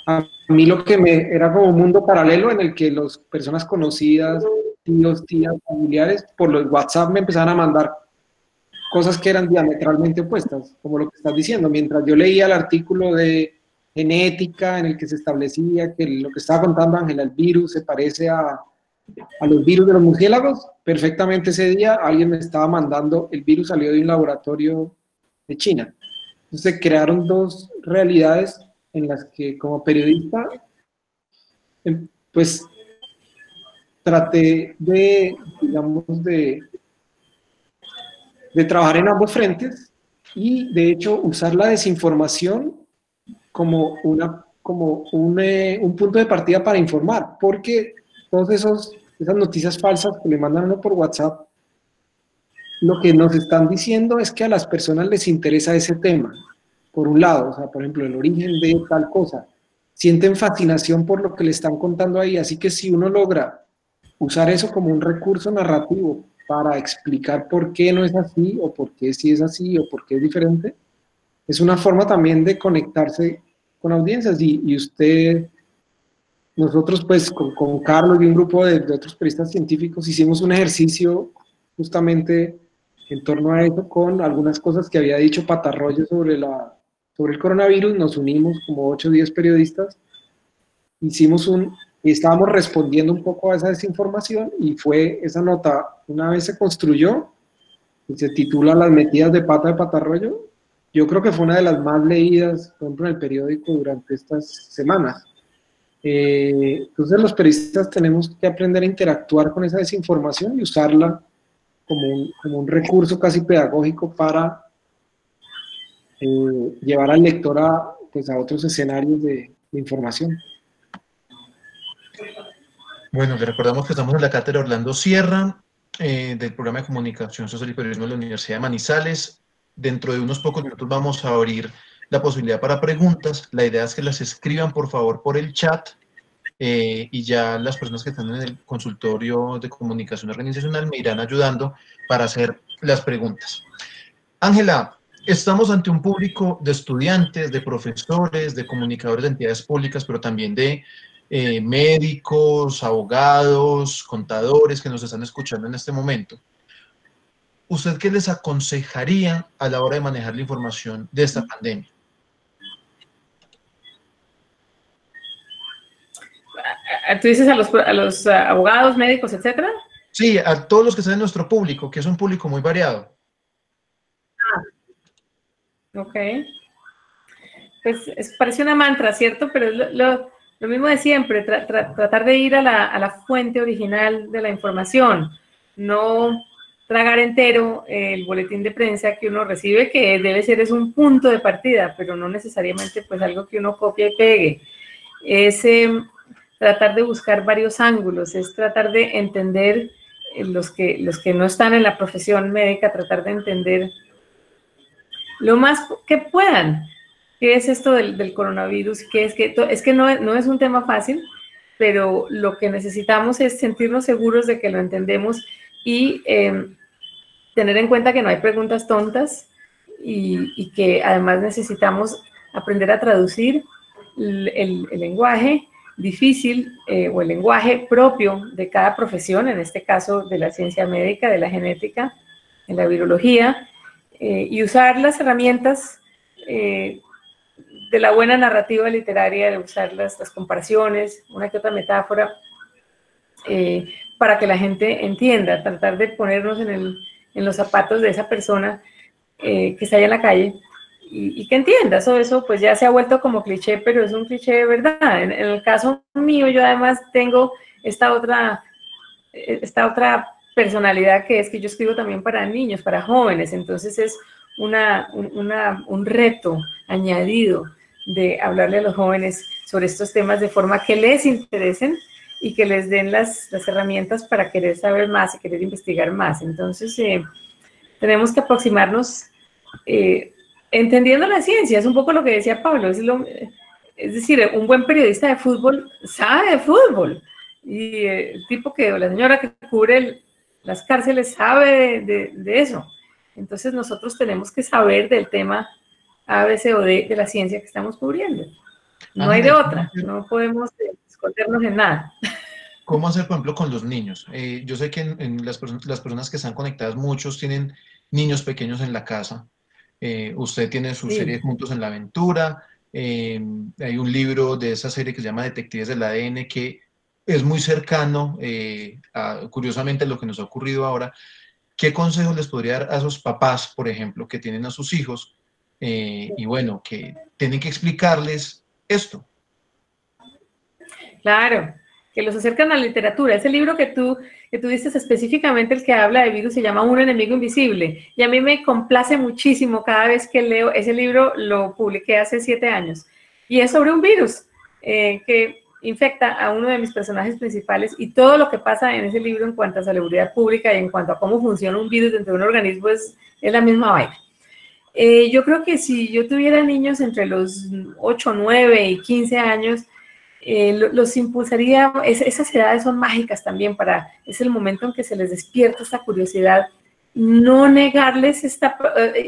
a mí lo que era como un mundo paralelo en el que las personas conocidas, tíos, tías, familiares, por los WhatsApp me empezaban a mandar cosas que eran diametralmente opuestas, como lo que estás diciendo. Mientras yo leía el artículo de genética en el que se establecía que lo que estaba contando Ángela, el virus se parece a los virus de los murciélagos, perfectamente ese día alguien me estaba mandando, el virus salió de un laboratorio de China. Entonces se crearon 2 realidades en las que como periodista, pues traté de, digamos, de trabajar en ambos frentes y de hecho usar la desinformación como un punto de partida para informar, porque todas esas noticias falsas que le mandan a uno por WhatsApp, lo que nos están diciendo es que a las personas les interesa ese tema, por un lado, o sea, por ejemplo, el origen de tal cosa, sienten fascinación por lo que le están contando ahí, así que si uno logra usar eso como un recurso narrativo para explicar por qué no es así, o por qué sí es así, o por qué es diferente, es una forma también de conectarse con audiencias. Y usted, nosotros pues con Carlos y un grupo de otros periodistas científicos hicimos un ejercicio justamente en torno a eso, con algunas cosas que había dicho Patarroyo sobre el coronavirus. Nos unimos como 8 o 10 periodistas, y estábamos respondiendo un poco a esa desinformación, y fue esa nota, una vez se construyó, y se titula Las metidas de pata de Patarroyo. Yo creo que fue una de las más leídas, por ejemplo, en el periódico durante estas semanas. Entonces los periodistas tenemos que aprender a interactuar con esa desinformación y usarla como un recurso casi pedagógico para llevar al lector pues a otros escenarios de información. Bueno, le recordamos que estamos en la Cátedra Orlando Sierra, del programa de Comunicación Social y Periodismo de la Universidad de Manizales. Dentro de unos pocos minutos vamos a abrir la posibilidad para preguntas. La idea es que las escriban, por favor, por el chat, y ya las personas que están en el consultorio de comunicación organizacional me irán ayudando para hacer las preguntas. Ángela, estamos ante un público de estudiantes, de profesores, de comunicadores de entidades públicas, pero también de médicos, abogados, contadores que nos están escuchando en este momento. ¿Usted qué les aconsejaría a la hora de manejar la información de esta pandemia? ¿Tú dices a los abogados, médicos, etcétera? Sí, a todos los que están en nuestro público, que es un público muy variado. Ok. Pues parece una mantra, ¿cierto? Pero es lo mismo de siempre, tratar de ir a la fuente original de la información, no tragar entero el boletín de prensa que uno recibe, que debe ser es un punto de partida, pero no necesariamente pues algo que uno copia y pegue. Es tratar de buscar varios ángulos, es tratar de entender los que no están en la profesión médica, tratar de entender lo más que puedan qué es esto del coronavirus, es que no es un tema fácil, pero lo que necesitamos es sentirnos seguros de que lo entendemos y tener en cuenta que no hay preguntas tontas y que además necesitamos aprender a traducir el lenguaje difícil o el lenguaje propio de cada profesión, en este caso de la ciencia médica, de la genética, la virología, y usar las herramientas de la buena narrativa literaria, de usar las comparaciones, una que otra metáfora, para que la gente entienda, tratar de ponernos en los zapatos de esa persona que está allá en la calle y que entienda. Eso pues ya se ha vuelto como cliché, pero es un cliché de verdad. En el caso mío, yo además tengo esta otra personalidad, que es que yo escribo también para niños, para jóvenes, entonces es un reto añadido de hablarle a los jóvenes sobre estos temas de forma que les interesen y que les den las herramientas para querer saber más y querer investigar más. Entonces, tenemos que aproximarnos entendiendo la ciencia, es un poco lo que decía Pablo, es decir, un buen periodista de fútbol sabe de fútbol, y el tipo o la señora que cubre las cárceles sabe de eso. Entonces nosotros tenemos que saber del tema A, B, C o D de la ciencia que estamos cubriendo. No hay de otra, no podemos escondernos en nada. ¿Cómo hacer, por ejemplo, con los niños? Yo sé que en las personas que están conectadas, muchos tienen niños pequeños en la casa. Usted tiene su serie Juntos en la Aventura. Hay un libro de esa serie que se llama Detectives del ADN, que es muy cercano, curiosamente, a lo que nos ha ocurrido ahora. ¿Qué consejos les podría dar a esos papás, por ejemplo, que tienen a sus hijos y bueno, que tienen que explicarles esto? Claro, que los acercan a la literatura. Ese libro que tú dices específicamente, el que habla de virus, se llama Un enemigo invisible. Y a mí me complace muchísimo cada vez que leo ese libro. Lo publiqué hace 7 años. Y es sobre un virus que infecta a uno de mis personajes principales, y todo lo que pasa en ese libro en cuanto a salubridad pública y en cuanto a cómo funciona un virus dentro de un organismo es la misma vaina. Yo creo que si yo tuviera niños entre los 8, 9 y 15 años, los impulsaría. Esas edades son mágicas también, es el momento en que se les despierta esta curiosidad, no negarles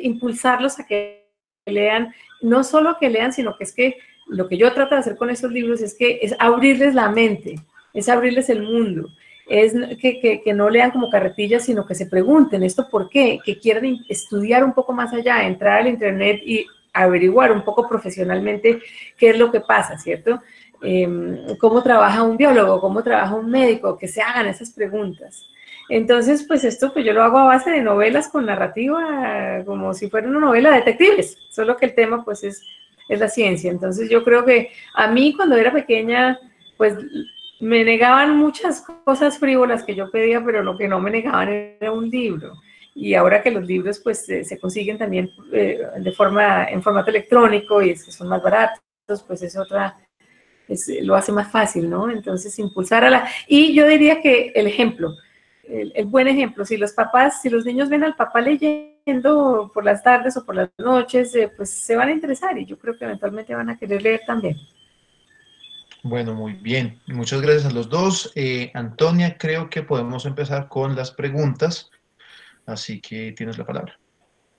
impulsarlos a que lean, no solo que lean, sino que es que lo que yo trato de hacer con estos libros es abrirles la mente, es abrirles el mundo, es que no lean como carretillas, sino que se pregunten esto por qué, que quieran estudiar un poco más allá, entrar al internet y averiguar un poco profesionalmente qué es lo que pasa, ¿cierto? Cómo trabaja un biólogo, cómo trabaja un médico, que se hagan esas preguntas. Entonces, pues esto yo lo hago a base de novelas con narrativa, como si fuera una novela de detectives, solo que el tema pues es la ciencia. Entonces yo creo que a mí cuando era pequeña, pues me negaban muchas cosas frívolas que yo pedía, pero lo que no me negaban era un libro. Y ahora que los libros pues se consiguen también en formato electrónico y son más baratos, pues lo hace más fácil, ¿no? Entonces impulsar y yo diría que el ejemplo, el buen ejemplo, si los niños ven al papá leyendo por las tardes o por las noches, pues se van a interesar, y yo creo que eventualmente van a querer leer también. Bueno, muy bien. Muchas gracias a los dos. Antonia, creo que podemos empezar con las preguntas, así que tienes la palabra.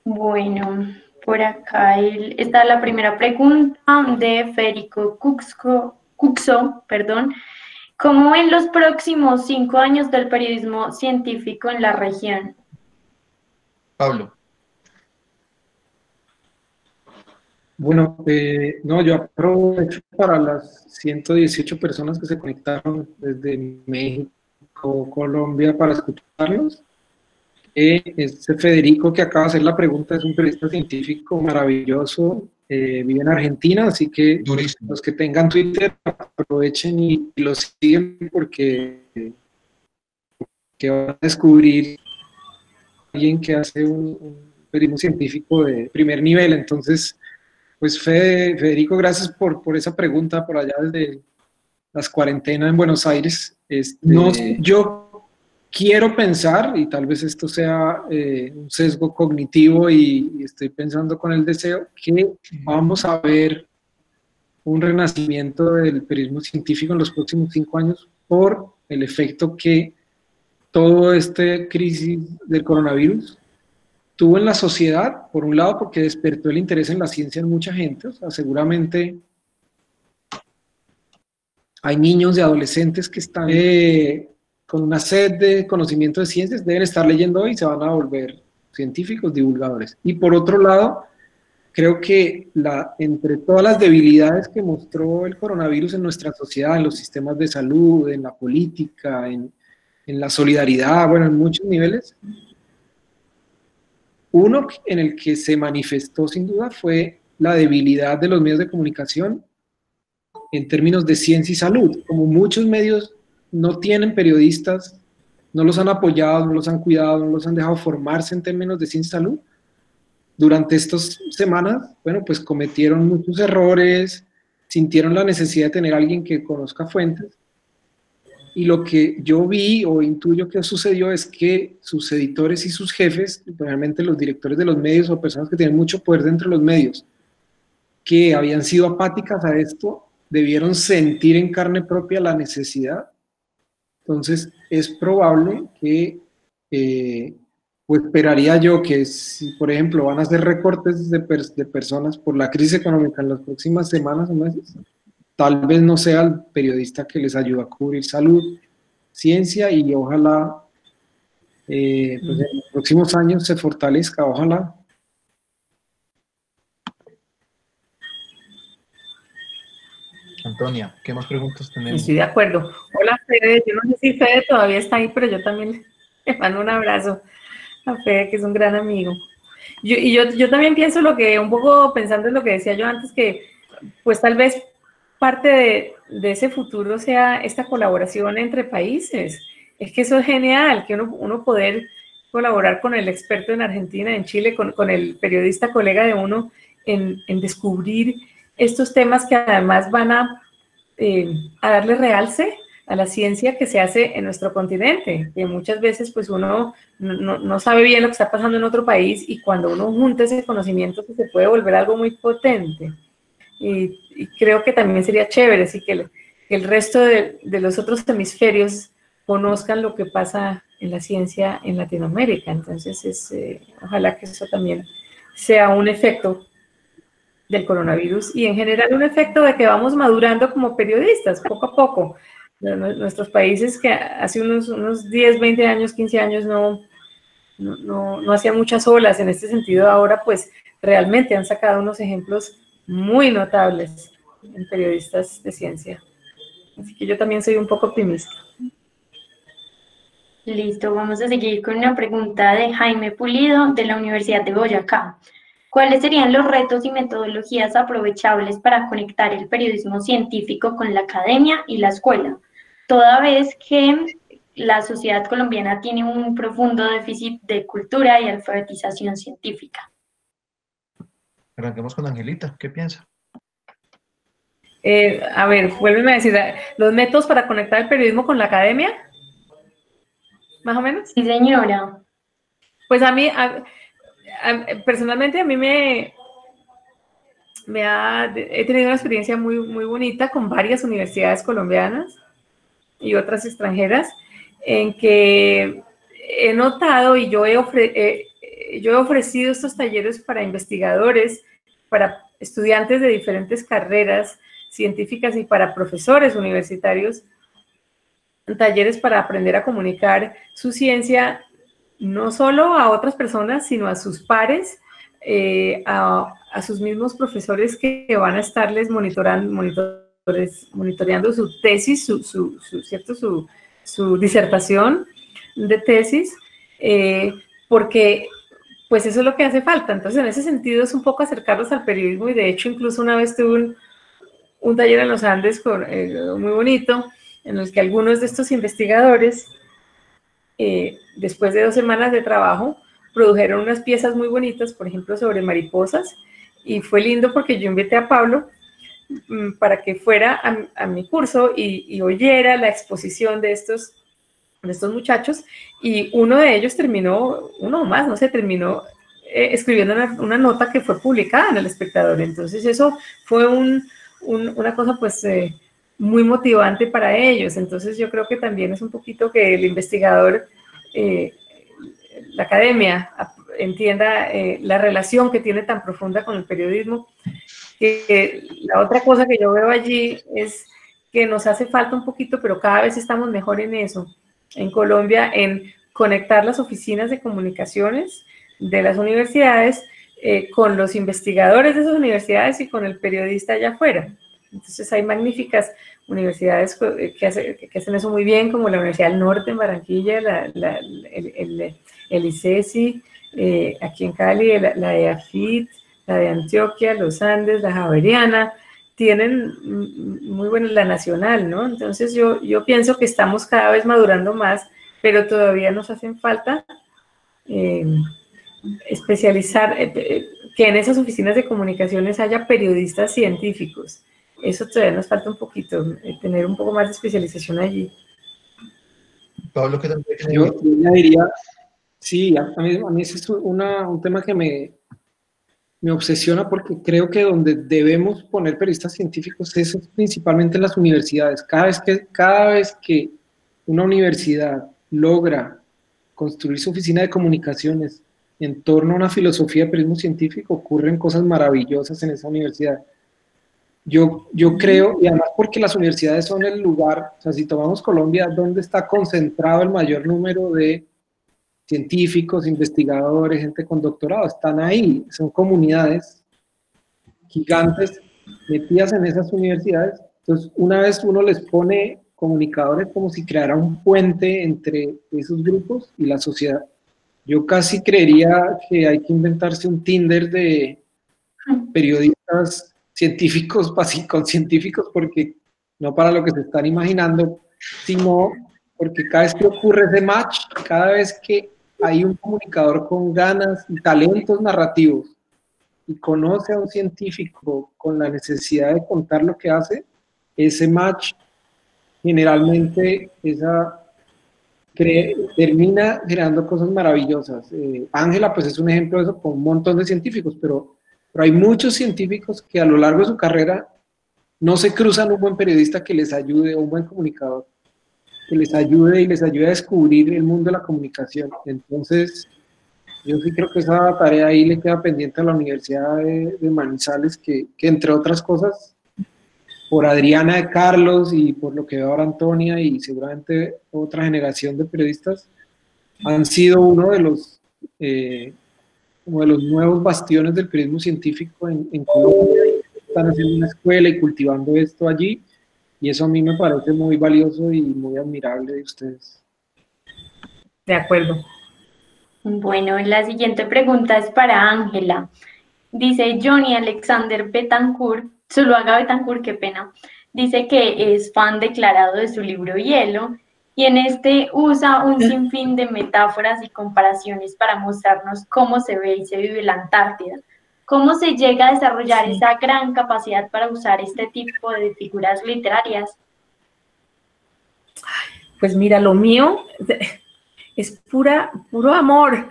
Bueno, por acá está la primera pregunta de Federico Cuxo, perdón. ¿Cómo ven los próximos 5 años del periodismo científico en la región? Pablo. Bueno, no, yo aprovecho para las 118 personas que se conectaron desde México, Colombia, para escucharnos. Este Federico que acaba de hacer la pregunta es un periodista científico maravilloso, vive en Argentina, así que los que tengan Twitter aprovechen y lo siguen, porque van a descubrir a alguien que hace un periodismo científico de primer nivel. Entonces, pues Federico, gracias por esa pregunta por allá desde las cuarentenas en Buenos Aires. Yo quiero pensar, y tal vez esto sea un sesgo cognitivo, y estoy pensando con el deseo, que vamos a ver un renacimiento del periodismo científico en los próximos 5 años por el efecto que toda esta crisis del coronavirus tuvo en la sociedad, por un lado porque despertó el interés en la ciencia en mucha gente. O sea, seguramente hay niños y adolescentes que están con una sed de conocimiento de ciencias, deben estar leyendo hoy y se van a volver científicos divulgadores. Y por otro lado, creo que entre todas las debilidades que mostró el coronavirus en nuestra sociedad, en los sistemas de salud, en la política, en la solidaridad, bueno, en muchos niveles, uno en el que se manifestó sin duda fue la debilidad de los medios de comunicación en términos de ciencia y salud. Como muchos medios no tienen periodistas, no los han apoyado, no los han cuidado, no los han dejado formarse en términos de ciencia y salud, durante estas semanas, bueno, pues cometieron muchos errores, sintieron la necesidad de tener a alguien que conozca fuentes, y lo que yo vi o intuyo que sucedió es que sus editores y sus jefes, realmente los directores de los medios o personas que tienen mucho poder dentro de los medios, que habían sido apáticas a esto, debieron sentir en carne propia la necesidad. Entonces, es probable que, o esperaría yo que si, por ejemplo, van a hacer recortes de personas por la crisis económica en las próximas semanas o meses, tal vez no sea el periodista que les ayuda a cubrir salud, ciencia, y ojalá pues en los próximos años se fortalezca, ojalá. Antonia, ¿qué más preguntas tenemos? Estoy de acuerdo. Hola, Fede. Yo no sé si Fede todavía está ahí, pero yo también le mando un abrazo a Fede, que es un gran amigo. Yo también pienso un poco pensando en lo que decía yo antes, que pues tal vez parte de ese futuro sea esta colaboración entre países. Es que eso es genial, que uno poder colaborar con el experto en Argentina, en Chile, con el periodista colega de uno, en descubrir estos temas que además van a darle realce a la ciencia que se hace en nuestro continente, que muchas veces pues uno no sabe bien lo que está pasando en otro país, y cuando uno junta ese conocimiento pues se puede volver algo muy potente. Y creo que también sería chévere así que el resto de los otros hemisferios conozcan lo que pasa en la ciencia en Latinoamérica. Entonces ojalá que eso también sea un efecto del coronavirus, y en general un efecto de que vamos madurando como periodistas poco a poco. Nuestros países que hace unos 10, 20 años, 15 años no hacían muchas olas en este sentido, ahora pues realmente han sacado unos ejemplos muy notables en periodistas de ciencia. Así que yo también soy un poco optimista. Listo, vamos a seguir con una pregunta de Jaime Pulido de la Universidad de Boyacá. ¿Cuáles serían los retos y metodologías aprovechables para conectar el periodismo científico con la academia y la escuela, toda vez que la sociedad colombiana tiene un profundo déficit de cultura y alfabetización científica? Arranquemos con Angelita, ¿qué piensa? A ver, vuélveme a decir, ¿los métodos para conectar el periodismo con la academia? ¿Más o menos? Sí, señora. Pues a mí, personalmente, a mí he tenido una experiencia muy, muy bonita con varias universidades colombianas y otras extranjeras, en que he notado, y yo he ofrecido estos talleres para investigadores, para estudiantes de diferentes carreras científicas y para profesores universitarios, talleres para aprender a comunicar su ciencia no solo a otras personas, sino a sus pares, a sus mismos profesores que van a estarles monitoreando su tesis, su disertación de tesis, porque pues eso es lo que hace falta. Entonces, en ese sentido es un poco acercarlos al periodismo, y de hecho incluso una vez tuve un taller en los Andes muy bonito, en el que algunos de estos investigadores, después de 2 semanas de trabajo, produjeron unas piezas muy bonitas, por ejemplo, sobre mariposas, y fue lindo porque yo invité a Pablo para que fuera a mi curso y oyera la exposición de estos muchachos, y uno de ellos terminó escribiendo una nota que fue publicada en El Espectador. Entonces eso fue una cosa pues muy motivante para ellos. Entonces yo creo que también es un poquito que el investigador, la academia, entienda la relación que tiene tan profunda con el periodismo. Que la otra cosa que yo veo allí es que nos hace falta un poquito, pero cada vez estamos mejor en eso, en Colombia, en conectar las oficinas de comunicaciones de las universidades con los investigadores de esas universidades y con el periodista allá afuera. Entonces hay magníficas universidades que hacen eso muy bien, como la Universidad del Norte en Barranquilla, el ICESI, aquí en Cali, la EAFIT, la de Antioquia, los Andes, la Javeriana, tienen muy buena, la Nacional, ¿no? Entonces yo pienso que estamos cada vez madurando más, pero todavía nos hacen falta especializar, que en esas oficinas de comunicaciones haya periodistas científicos. Eso todavía nos falta un poquito, tener un poco más de especialización allí. Pablo, ¿qué tal? Yo diría, sí, a mí ese es un tema que me obsesiona, porque creo que donde debemos poner periodistas científicos es principalmente en las universidades. Cada vez que una universidad logra construir su oficina de comunicaciones en torno a una filosofía de periodismo científico, ocurren cosas maravillosas en esa universidad. Yo creo, y además porque las universidades son el lugar, o sea, si tomamos Colombia, ¿dónde está concentrado el mayor número de científicos, investigadores, gente con doctorado? Están ahí, son comunidades gigantes metidas en esas universidades. Entonces, una vez uno les pone comunicadores, como si creara un puente entre esos grupos y la sociedad. Yo casi creería que hay que inventarse un Tinder de periodistas científicos, con científicos, porque no para lo que se están imaginando, sino porque cada vez que ocurre ese match, cada vez que hay un comunicador con ganas y talentos narrativos y conoce a un científico con la necesidad de contar lo que hace, ese match generalmente termina generando cosas maravillosas. Ángela pues es un ejemplo de eso, con un montón de científicos, pero hay muchos científicos que a lo largo de su carrera no se cruzan un buen periodista que les ayude, o un buen comunicador que les ayude y les ayude a descubrir el mundo de la comunicación. Entonces, yo sí creo que esa tarea ahí le queda pendiente a la Universidad de Manizales, que entre otras cosas, por Adriana de Carlos y por lo que veo ahora Antonia y seguramente otra generación de periodistas, han sido uno de los nuevos bastiones del periodismo científico en Colombia. Están haciendo una escuela y cultivando esto allí, y eso a mí me parece muy valioso y muy admirable de ustedes. De acuerdo. Bueno, la siguiente pregunta es para Ángela. Dice Johnny Alexander Betancourt, Zuluaga Betancourt, qué pena, dice que es fan declarado de su libro Hielo, y en este usa un sinfín de metáforas y comparaciones para mostrarnos cómo se ve y se vive la Antártida. ¿Cómo se llega a desarrollar esa gran capacidad para usar este tipo de figuras literarias? Pues mira, lo mío es puro amor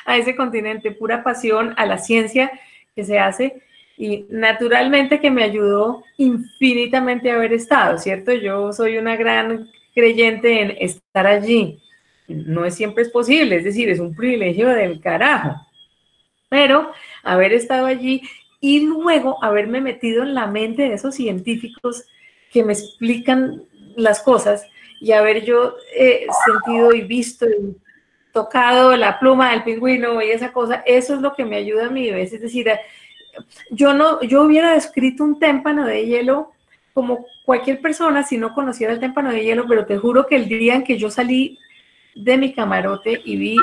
a ese continente, pura pasión a la ciencia que se hace, y naturalmente que me ayudó infinitamente a haber estado, ¿cierto? Yo soy una gran creyente en estar allí. No siempre es posible, es decir, es un privilegio del carajo. Pero haber estado allí y luego haberme metido en la mente de esos científicos que me explican las cosas, y haber yo sentido y visto y tocado la pluma del pingüino y esa cosa, eso es lo que me ayuda a mí. Es decir, yo hubiera descrito un témpano de hielo como cualquier persona si no conociera el témpano de hielo, pero te juro que el día en que yo salí de mi camarote y vi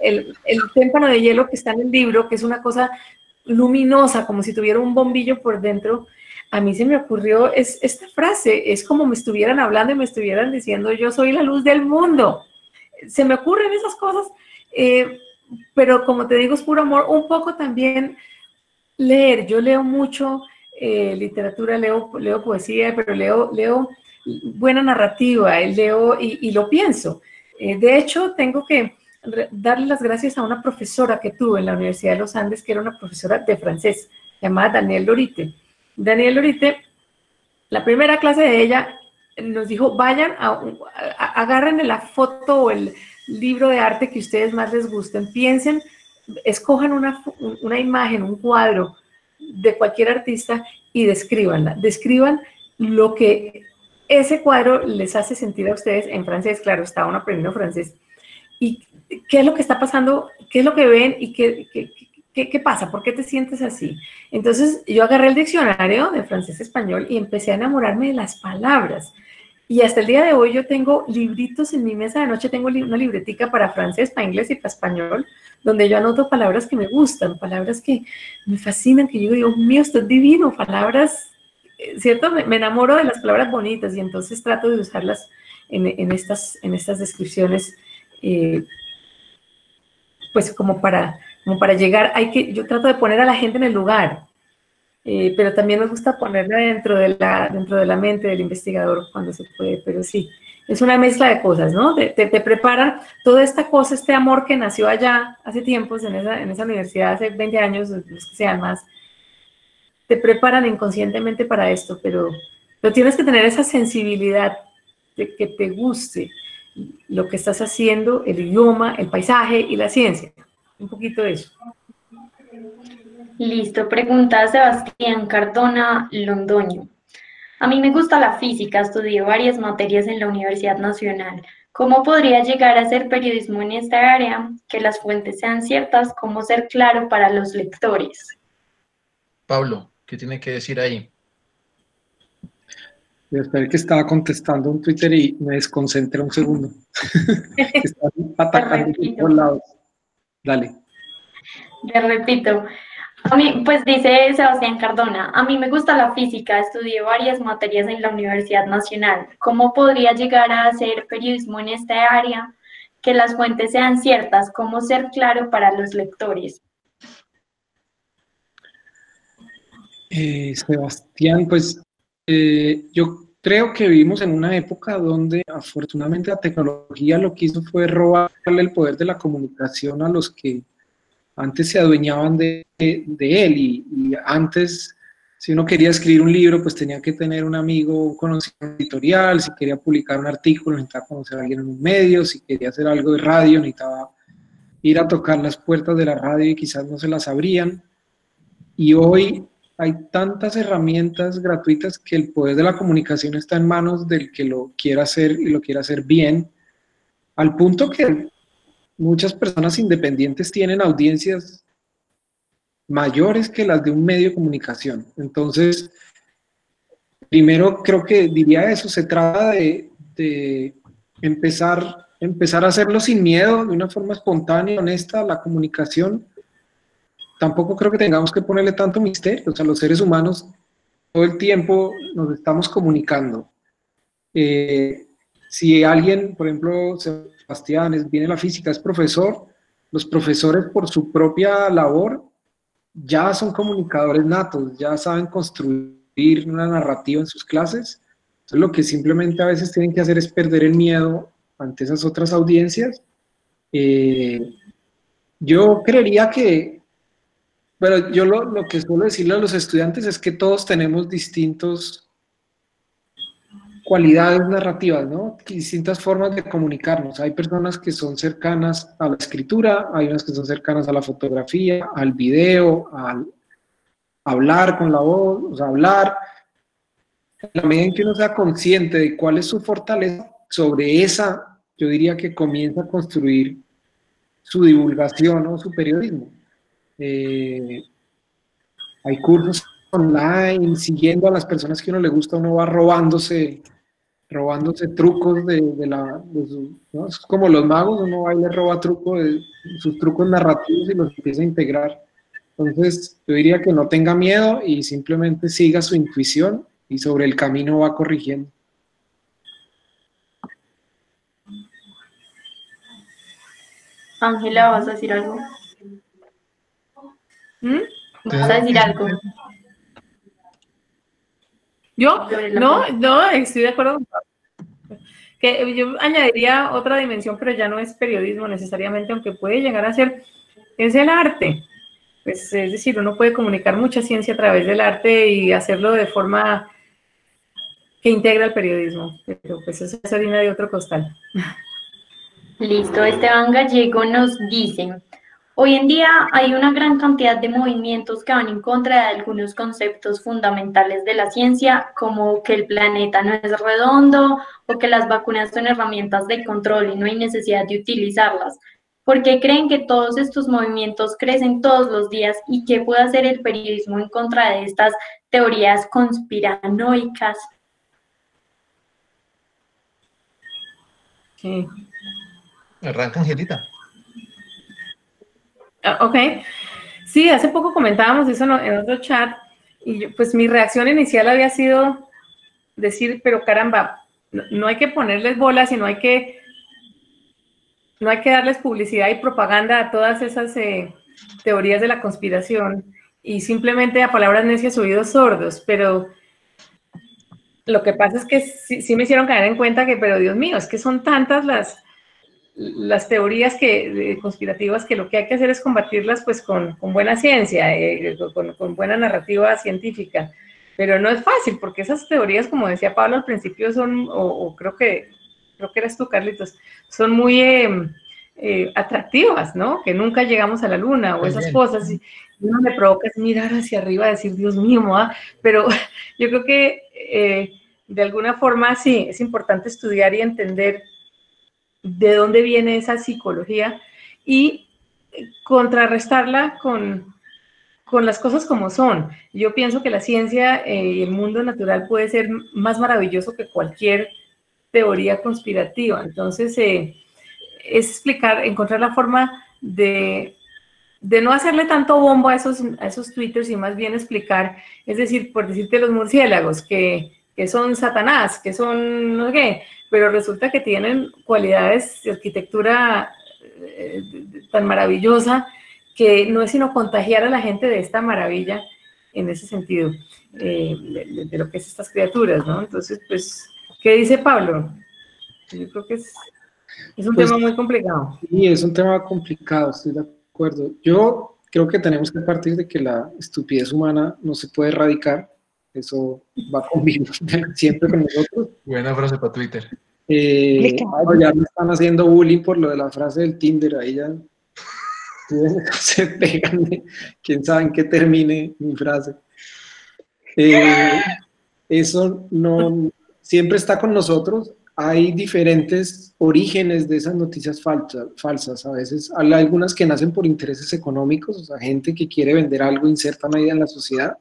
el témpano de hielo que está en el libro, que es una cosa luminosa, como si tuviera un bombillo por dentro, a mí se me ocurrió esta frase, es como me estuvieran hablando y me estuvieran diciendo, yo soy la luz del mundo. Se me ocurren esas cosas, pero como te digo, es puro amor. Un poco también leer, yo leo mucho literatura, leo poesía, pero leo buena narrativa, leo y lo pienso. De hecho, tengo que darle las gracias a una profesora que tuve en la Universidad de los Andes, que era una profesora de francés, llamada Danielle Lorite. Danielle Lorite, la primera clase de ella nos dijo, vayan, agarren la foto o el libro de arte que ustedes más les gusten, piensen, escojan una imagen, un cuadro de cualquier artista y descríbanla. Describan lo que ese cuadro les hace sentir a ustedes en francés. Claro, estaban aprendiendo francés. Y qué es lo que está pasando, qué es lo que ven y qué pasa, por qué te sientes así. Entonces yo agarré el diccionario de francés-español y empecé a enamorarme de las palabras. Y hasta el día de hoy yo tengo libritos en mi mesa de noche, tengo una libretica para francés, para inglés y para español, donde yo anoto palabras que me gustan, palabras que me fascinan, que yo digo, Dios mío, esto es divino, palabras, ¿cierto? Me enamoro de las palabras bonitas y entonces trato de usarlas en estas descripciones, pues como para llegar, yo trato de poner a la gente en el lugar, pero también me gusta ponerla dentro de la mente del investigador cuando se puede, pero sí, es una mezcla de cosas, ¿no? Te preparan toda esta cosa, este amor que nació allá hace tiempos en esa universidad, hace 20 años, los que sean más, te preparan inconscientemente para esto, pero tienes que tener esa sensibilidad de que te guste lo que estás haciendo, el idioma, el paisaje y la ciencia. Un poquito de eso. Listo, pregunta Sebastián Cardona Londoño. A mí me gusta la física, estudié varias materias en la Universidad Nacional. ¿Cómo podría llegar a hacer periodismo en esta área? Que las fuentes sean ciertas, ¿cómo ser claro para los lectores? Pablo, ¿qué tiene que decir ahí? Espero que estaba contestando un Twitter y me desconcentré un segundo. Estaba atacando por todos lados. Dale. Te repito. A mí, pues dice Sebastián Cardona, a mí me gusta la física, estudié varias materias en la Universidad Nacional. ¿Cómo podría llegar a hacer periodismo en esta área? Que las fuentes sean ciertas, ¿cómo ser claro para los lectores? Sebastián, pues yo creo que vivimos en una época donde afortunadamente la tecnología lo que hizo fue robarle el poder de la comunicación a los que antes se adueñaban de él y antes, si uno quería escribir un libro, pues tenía que tener un amigo, un conocido editorial, si quería publicar un artículo, necesitaba conocer a alguien en un medio, si quería hacer algo de radio, necesitaba ir a tocar las puertas de la radio y quizás no se las abrían. Y hoy hay tantas herramientas gratuitas que el poder de la comunicación está en manos del que lo quiera hacer y lo quiera hacer bien, al punto que muchas personas independientes tienen audiencias mayores que las de un medio de comunicación. Entonces, primero creo que diría eso, se trata de empezar a hacerlo sin miedo, de una forma espontánea, honesta, la comunicación. Tampoco creo que tengamos que ponerle tanto misterio, o sea, los seres humanos todo el tiempo nos estamos comunicando. Si alguien, por ejemplo, Sebastián, viene de la física, es profesor, los profesores por su propia labor ya son comunicadores natos, ya saben construir una narrativa en sus clases. Entonces lo que simplemente a veces tienen que hacer es perder el miedo ante esas otras audiencias. Yo creería que, bueno, yo lo que suelo decirle a los estudiantes es que todos tenemos distintos cualidades narrativas, ¿no? Distintas formas de comunicarnos. Hay personas que son cercanas a la escritura, hay unas que son cercanas a la fotografía, al video, al hablar con la voz, o sea, hablar. En la medida en que uno sea consciente de cuál es su fortaleza, sobre esa, yo diría que comienza a construir su divulgación o su periodismo. Hay cursos online, siguiendo a las personas que a uno le gusta, uno va robándose trucos ¿no? Es como los magos, uno va y le roba sus trucos narrativos y los empieza a integrar. Entonces, yo diría que no tenga miedo y simplemente siga su intuición y sobre el camino va corrigiendo. Ángela, ¿vas a decir algo? ¿Vas a decir algo? ¿Yo? No, estoy de acuerdo con Pablo. Que yo añadiría otra dimensión, pero ya no es periodismo necesariamente, aunque puede llegar a ser, es el arte. Pues, es decir, uno puede comunicar mucha ciencia a través del arte y hacerlo de forma que integra el periodismo, pero pues eso es harina de otro costal. Listo, Esteban Gallego nos dice, hoy en día hay una gran cantidad de movimientos que van en contra de algunos conceptos fundamentales de la ciencia, como que el planeta no es redondo o que las vacunas son herramientas de control y no hay necesidad de utilizarlas. ¿Por qué creen que todos estos movimientos crecen todos los días y qué puede hacer el periodismo en contra de estas teorías conspiranoicas? Sí. Arranca, Angelita. Ok. Sí, hace poco comentábamos eso en otro chat y pues mi reacción inicial había sido decir, pero caramba, no hay que ponerles bolas y no hay que darles publicidad y propaganda a todas esas teorías de la conspiración y simplemente a palabras necias oídos sordos, pero lo que pasa es que sí me hicieron caer en cuenta que, pero Dios mío, es que son tantas las teorías conspirativas que lo que hay que hacer es combatirlas pues con buena ciencia, con buena narrativa científica, pero no es fácil porque esas teorías, como decía Pablo al principio, son, o creo que eras tú, Carlitos, son muy atractivas, ¿no? Que nunca llegamos a la luna o esas cosas, y uno me provoca es mirar hacia arriba, decir, Dios mío, pero yo creo que de alguna forma sí, es importante estudiar y entender de dónde viene esa psicología y contrarrestarla con las cosas como son. Yo pienso que la ciencia y el mundo natural puede ser más maravilloso que cualquier teoría conspirativa. Entonces, es explicar, encontrar la forma de no hacerle tanto bombo a esos twitters y más bien explicar, es decir, por decirte los murciélagos, que son Satanás, que son no sé qué, pero resulta que tienen cualidades de arquitectura tan maravillosa que no es sino contagiar a la gente de esta maravilla en ese sentido, de lo que es estas criaturas, ¿no? Entonces, pues, ¿qué dice Pablo? Yo creo que es un tema muy complicado. Sí, es un tema complicado, estoy de acuerdo. Yo creo que tenemos que partir de que la estupidez humana no se puede erradicar. Eso va conmigo siempre con nosotros. Buena frase para Twitter. Ya me están haciendo bullying por lo de la frase del Tinder, ahí ya se pegan, quién sabe en qué termine mi frase. Eso no siempre está con nosotros. Hay diferentes orígenes de esas noticias falsas. A veces hay algunas que nacen por intereses económicos, o sea, gente que quiere vender algo, inserta una idea en la sociedad.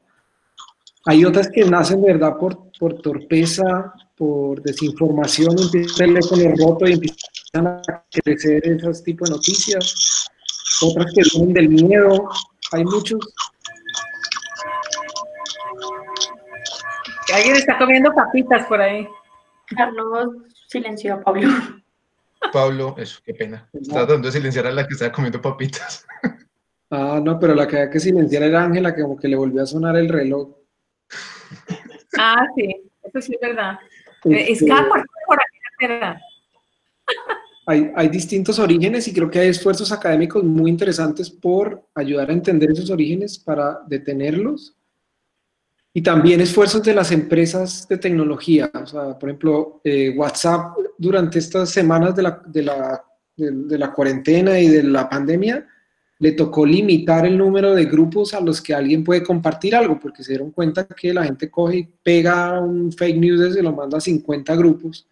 Hay otras que nacen, de verdad, por torpeza, por desinformación, empieza el teléfono roto y empiezan a crecer esos tipos de noticias. Otras que vienen del miedo. Hay muchos. Alguien está comiendo papitas por ahí. Carlos silenció a Pablo. Pablo, eso, qué pena. Estaba tratando de silenciar a la que estaba comiendo papitas. Ah, no, pero la que había que silenciar era Ángela, que como que le volvió a sonar el reloj. Ah, sí, eso sí es verdad. Es cada cuarto por aquí. Hay distintos orígenes y creo que hay esfuerzos académicos muy interesantes por ayudar a entender esos orígenes para detenerlos. Y también esfuerzos de las empresas de tecnología. O sea, por ejemplo, WhatsApp durante estas semanas de la cuarentena y de la pandemia, le tocó limitar el número de grupos a los que alguien puede compartir algo, porque se dieron cuenta que la gente coge y pega un fake news y se lo manda a 50 grupos.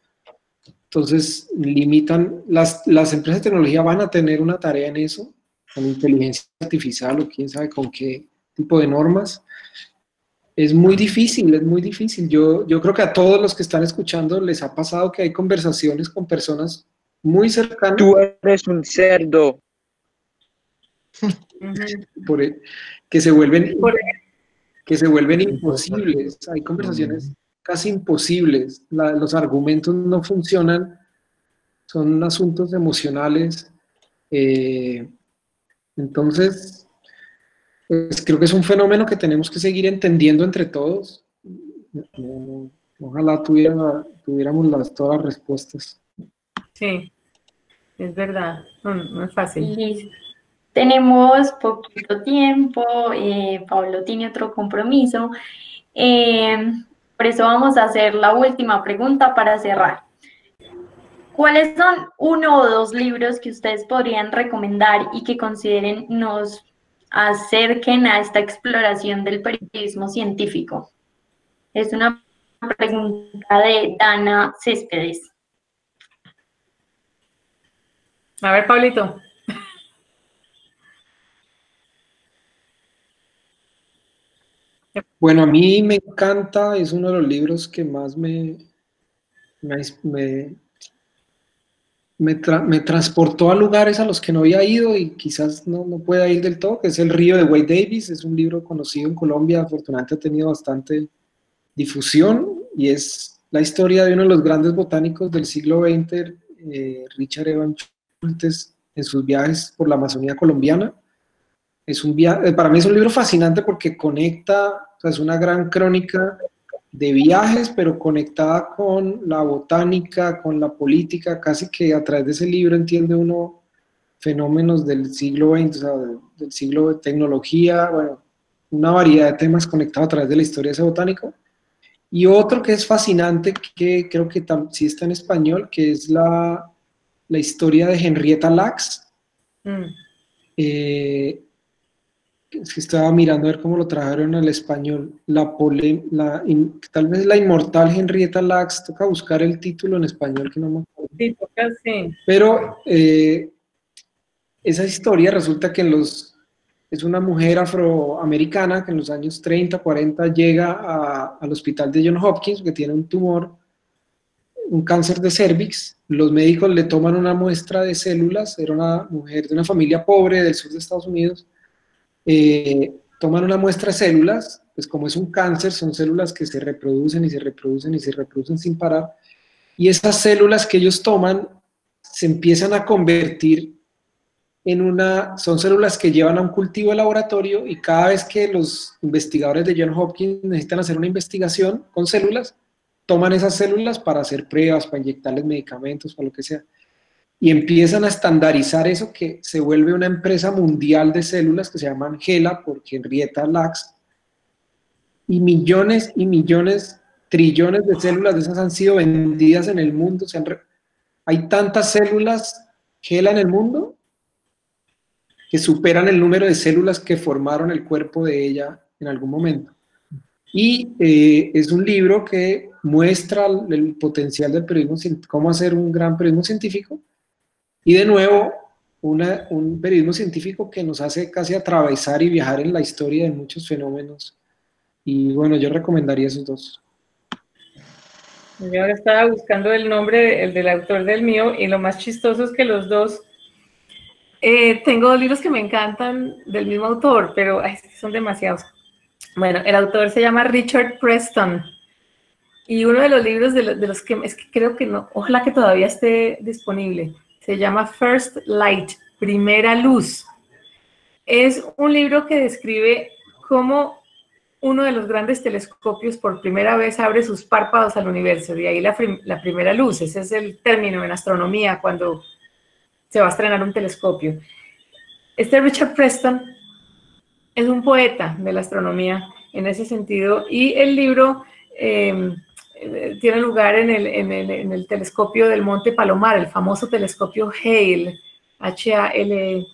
Entonces, limitan, las empresas de tecnología van a tener una tarea en eso, con inteligencia artificial o quién sabe con qué tipo de normas. Es muy difícil, es muy difícil. Yo creo que a todos los que están escuchando les ha pasado que hay conversaciones con personas muy cercanas. Tú eres un cerdo. Que se vuelven imposibles. Hay conversaciones casi imposibles. Los argumentos no funcionan. Son asuntos emocionales. Entonces, pues creo que es un fenómeno que tenemos que seguir entendiendo entre todos. Ojalá tuviéramos todas las respuestas. Sí, es verdad. No es fácil. Listo. Tenemos poquito tiempo, Pablo tiene otro compromiso, por eso vamos a hacer la última pregunta para cerrar. ¿Cuáles son 1 o 2 libros que ustedes podrían recomendar y que consideren nos acerquen a esta exploración del periodismo científico? Es una pregunta de Dana Céspedes. A ver, Pablito. Bueno, a mí me encanta, es uno de los libros que más me transportó a lugares a los que no había ido y quizás no pueda ir del todo, que es El río de Wade Davis. Es un libro conocido en Colombia, afortunadamente ha tenido bastante difusión y es la historia de uno de los grandes botánicos del siglo XX, Richard Evans Schultes, en sus viajes por la Amazonía colombiana. Para mí es un libro fascinante porque conecta, o sea, es una gran crónica de viajes, pero conectada con la botánica, con la política, casi que a través de ese libro entiende uno fenómenos del siglo XX, o sea, del siglo de tecnología, bueno, una variedad de temas conectados a través de la historia de ese botánico. Y otro que es fascinante, que creo que sí está en español, que es la historia de Henrietta Lacks. Es que estaba mirando a ver cómo lo trajeron al español. Tal vez la inmortal Henrietta Lacks, toca buscar el título en español que no me acuerdo. Sí, toca, sí. Pero esa historia resulta que es una mujer afroamericana que en los años 30, 40 llega al hospital de Johns Hopkins, que tiene un tumor, un cáncer de cervix. Los médicos le toman una muestra de células, era una mujer de una familia pobre del sur de Estados Unidos. Toman una muestra de células, pues como es un cáncer, son células que se reproducen y se reproducen y se reproducen sin parar, y esas células que ellos toman se empiezan a convertir son células que llevan a un cultivo de laboratorio, y cada vez que los investigadores de Johns Hopkins necesitan hacer una investigación con células, toman esas células para hacer pruebas, para inyectarles medicamentos, para lo que sea. Y empiezan a estandarizar eso, que se vuelve una empresa mundial de células que se llama Angela por Henrietta Lacks, y millones, trillones de células de esas han sido vendidas en el mundo. Hay tantas células Angela en el mundo que superan el número de células que formaron el cuerpo de ella en algún momento. Y es un libro que muestra el potencial del periodismo, cómo hacer un gran periodismo científico. Y de nuevo, un periodismo científico que nos hace casi atravesar y viajar en la historia de muchos fenómenos. Y bueno, yo recomendaría esos dos. Yo ahora estaba buscando el nombre, el del autor del mío, y lo más chistoso es que los dos, tengo dos libros que me encantan del mismo autor, pero son demasiados. Bueno, el autor se llama Richard Preston, y uno de los libros de los que es que creo que no, ojalá que todavía esté disponible, se llama First Light, Primera Luz. Es un libro que describe cómo uno de los grandes telescopios por primera vez abre sus párpados al universo, de ahí la primera luz. Ese es el término en astronomía cuando se va a estrenar un telescopio. Este Richard Preston es un poeta de la astronomía en ese sentido, y el libro tiene lugar en el telescopio del Monte Palomar, el famoso telescopio Hale, H-A-L-E,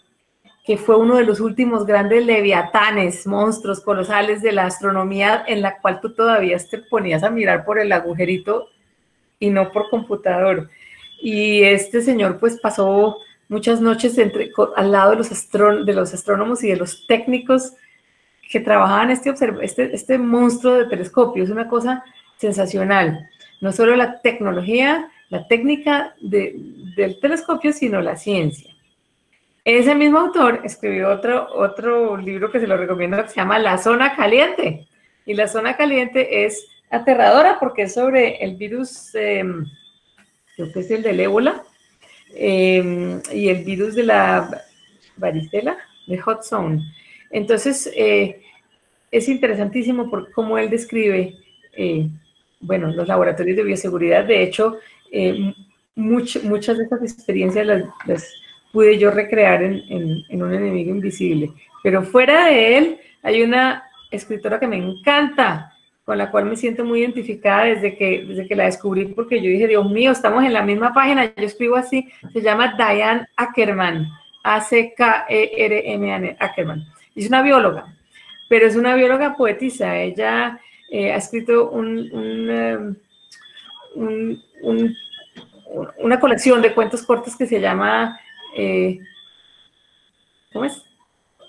que fue uno de los últimos grandes leviatanes, monstruos colosales de la astronomía, en la cual tú todavía te ponías a mirar por el agujerito y no por computador. Y este señor pues pasó muchas noches al lado de los astrónomos y de los técnicos que trabajaban este monstruo de telescopio. Es una cosa sensacional. No solo la tecnología, la técnica del telescopio, sino la ciencia. Ese mismo autor escribió otro libro que se lo recomiendo, que se llama La Zona Caliente. Y La Zona Caliente es aterradora porque es sobre el virus, creo que es el del ébola, y el virus de la varicela, de Hot Zone. Entonces, es interesantísimo por cómo él describe, bueno, los laboratorios de bioseguridad. De hecho, muchas de esas experiencias las pude yo recrear en Un enemigo invisible. Pero fuera de él, hay una escritora que me encanta, con la cual me siento muy identificada desde que la descubrí, porque yo dije, Dios mío, estamos en la misma página, yo escribo así. Se llama Diane Ackerman, A-C-K-E-R-M-A-N, Ackerman. Es una bióloga, pero es una bióloga poetisa. Ella ha escrito una colección de cuentos cortos que se llama, ¿cómo es?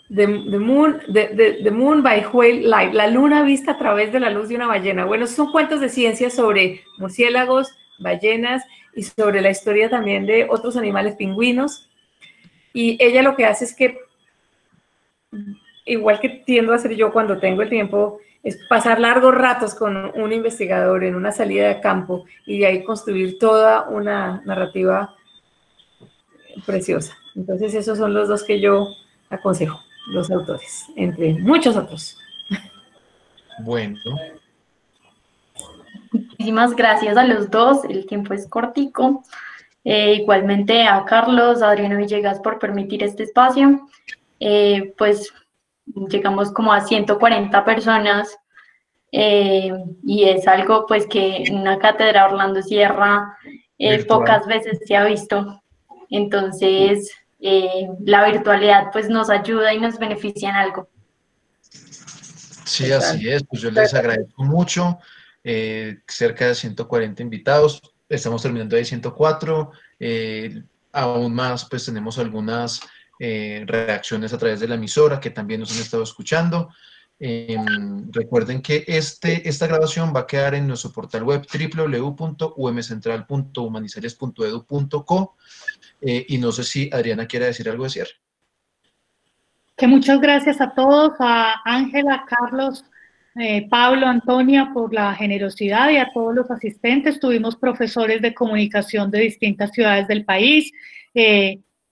The Moon by Whale Light, la luna vista a través de la luz de una ballena. Bueno, son cuentos de ciencia sobre murciélagos, ballenas y sobre la historia también de otros animales, pingüinos. Y ella lo que hace es que, igual que tiendo a hacer yo cuando tengo el tiempo, es pasar largos ratos con un investigador en una salida de campo y de ahí construir toda una narrativa preciosa. Entonces esos son los dos que yo aconsejo, los autores, entre muchos otros. Bueno. Muchísimas gracias a los dos, el tiempo es cortico. Igualmente a Carlos, a Adriana Villegas por permitir este espacio. Pues llegamos como a 140 personas y es algo pues que en una cátedra Orlando Sierra pocas veces se ha visto. Entonces la virtualidad pues nos ayuda y nos beneficia en algo. Sí, así es, pues yo les agradezco mucho, cerca de 140 invitados, estamos terminando de 104, aún más pues tenemos algunas reacciones a través de la emisora que también nos han estado escuchando. Recuerden que esta grabación va a quedar en nuestro portal web www.umcentral.humanizales.edu.co y no sé si Adriana quiere decir algo de cierre. Que muchas gracias a todos, a Ángela, Carlos, Pablo, Antonia, por la generosidad y a todos los asistentes. Tuvimos profesores de comunicación de distintas ciudades del país,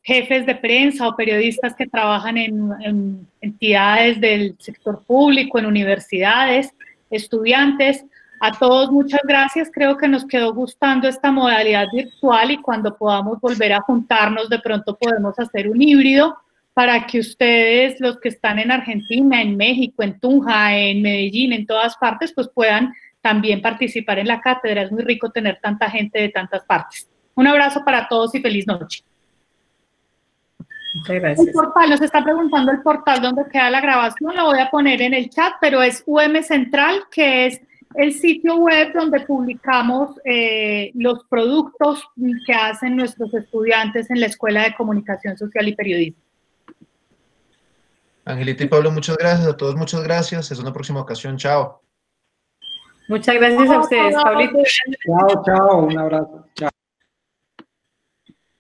jefes de prensa o periodistas que trabajan en entidades del sector público, en universidades, estudiantes. A todos muchas gracias, creo que nos quedó gustando esta modalidad virtual y cuando podamos volver a juntarnos de pronto podemos hacer un híbrido para que ustedes, los que están en Argentina, en México, en Tunja, en Medellín, en todas partes, pues puedan también participar en la cátedra. Es muy rico tener tanta gente de tantas partes. Un abrazo para todos y feliz noche. Muchas gracias. El portal, nos está preguntando el portal donde queda la grabación, lo voy a poner en el chat, pero es UM Central, que es el sitio web donde publicamos los productos que hacen nuestros estudiantes en la Escuela de Comunicación Social y Periodismo. Angelita y Pablo, muchas gracias. A todos, muchas gracias. Es una próxima ocasión. Chao. Muchas gracias a ustedes, Pablito. Chao, chao. Un abrazo. Chao.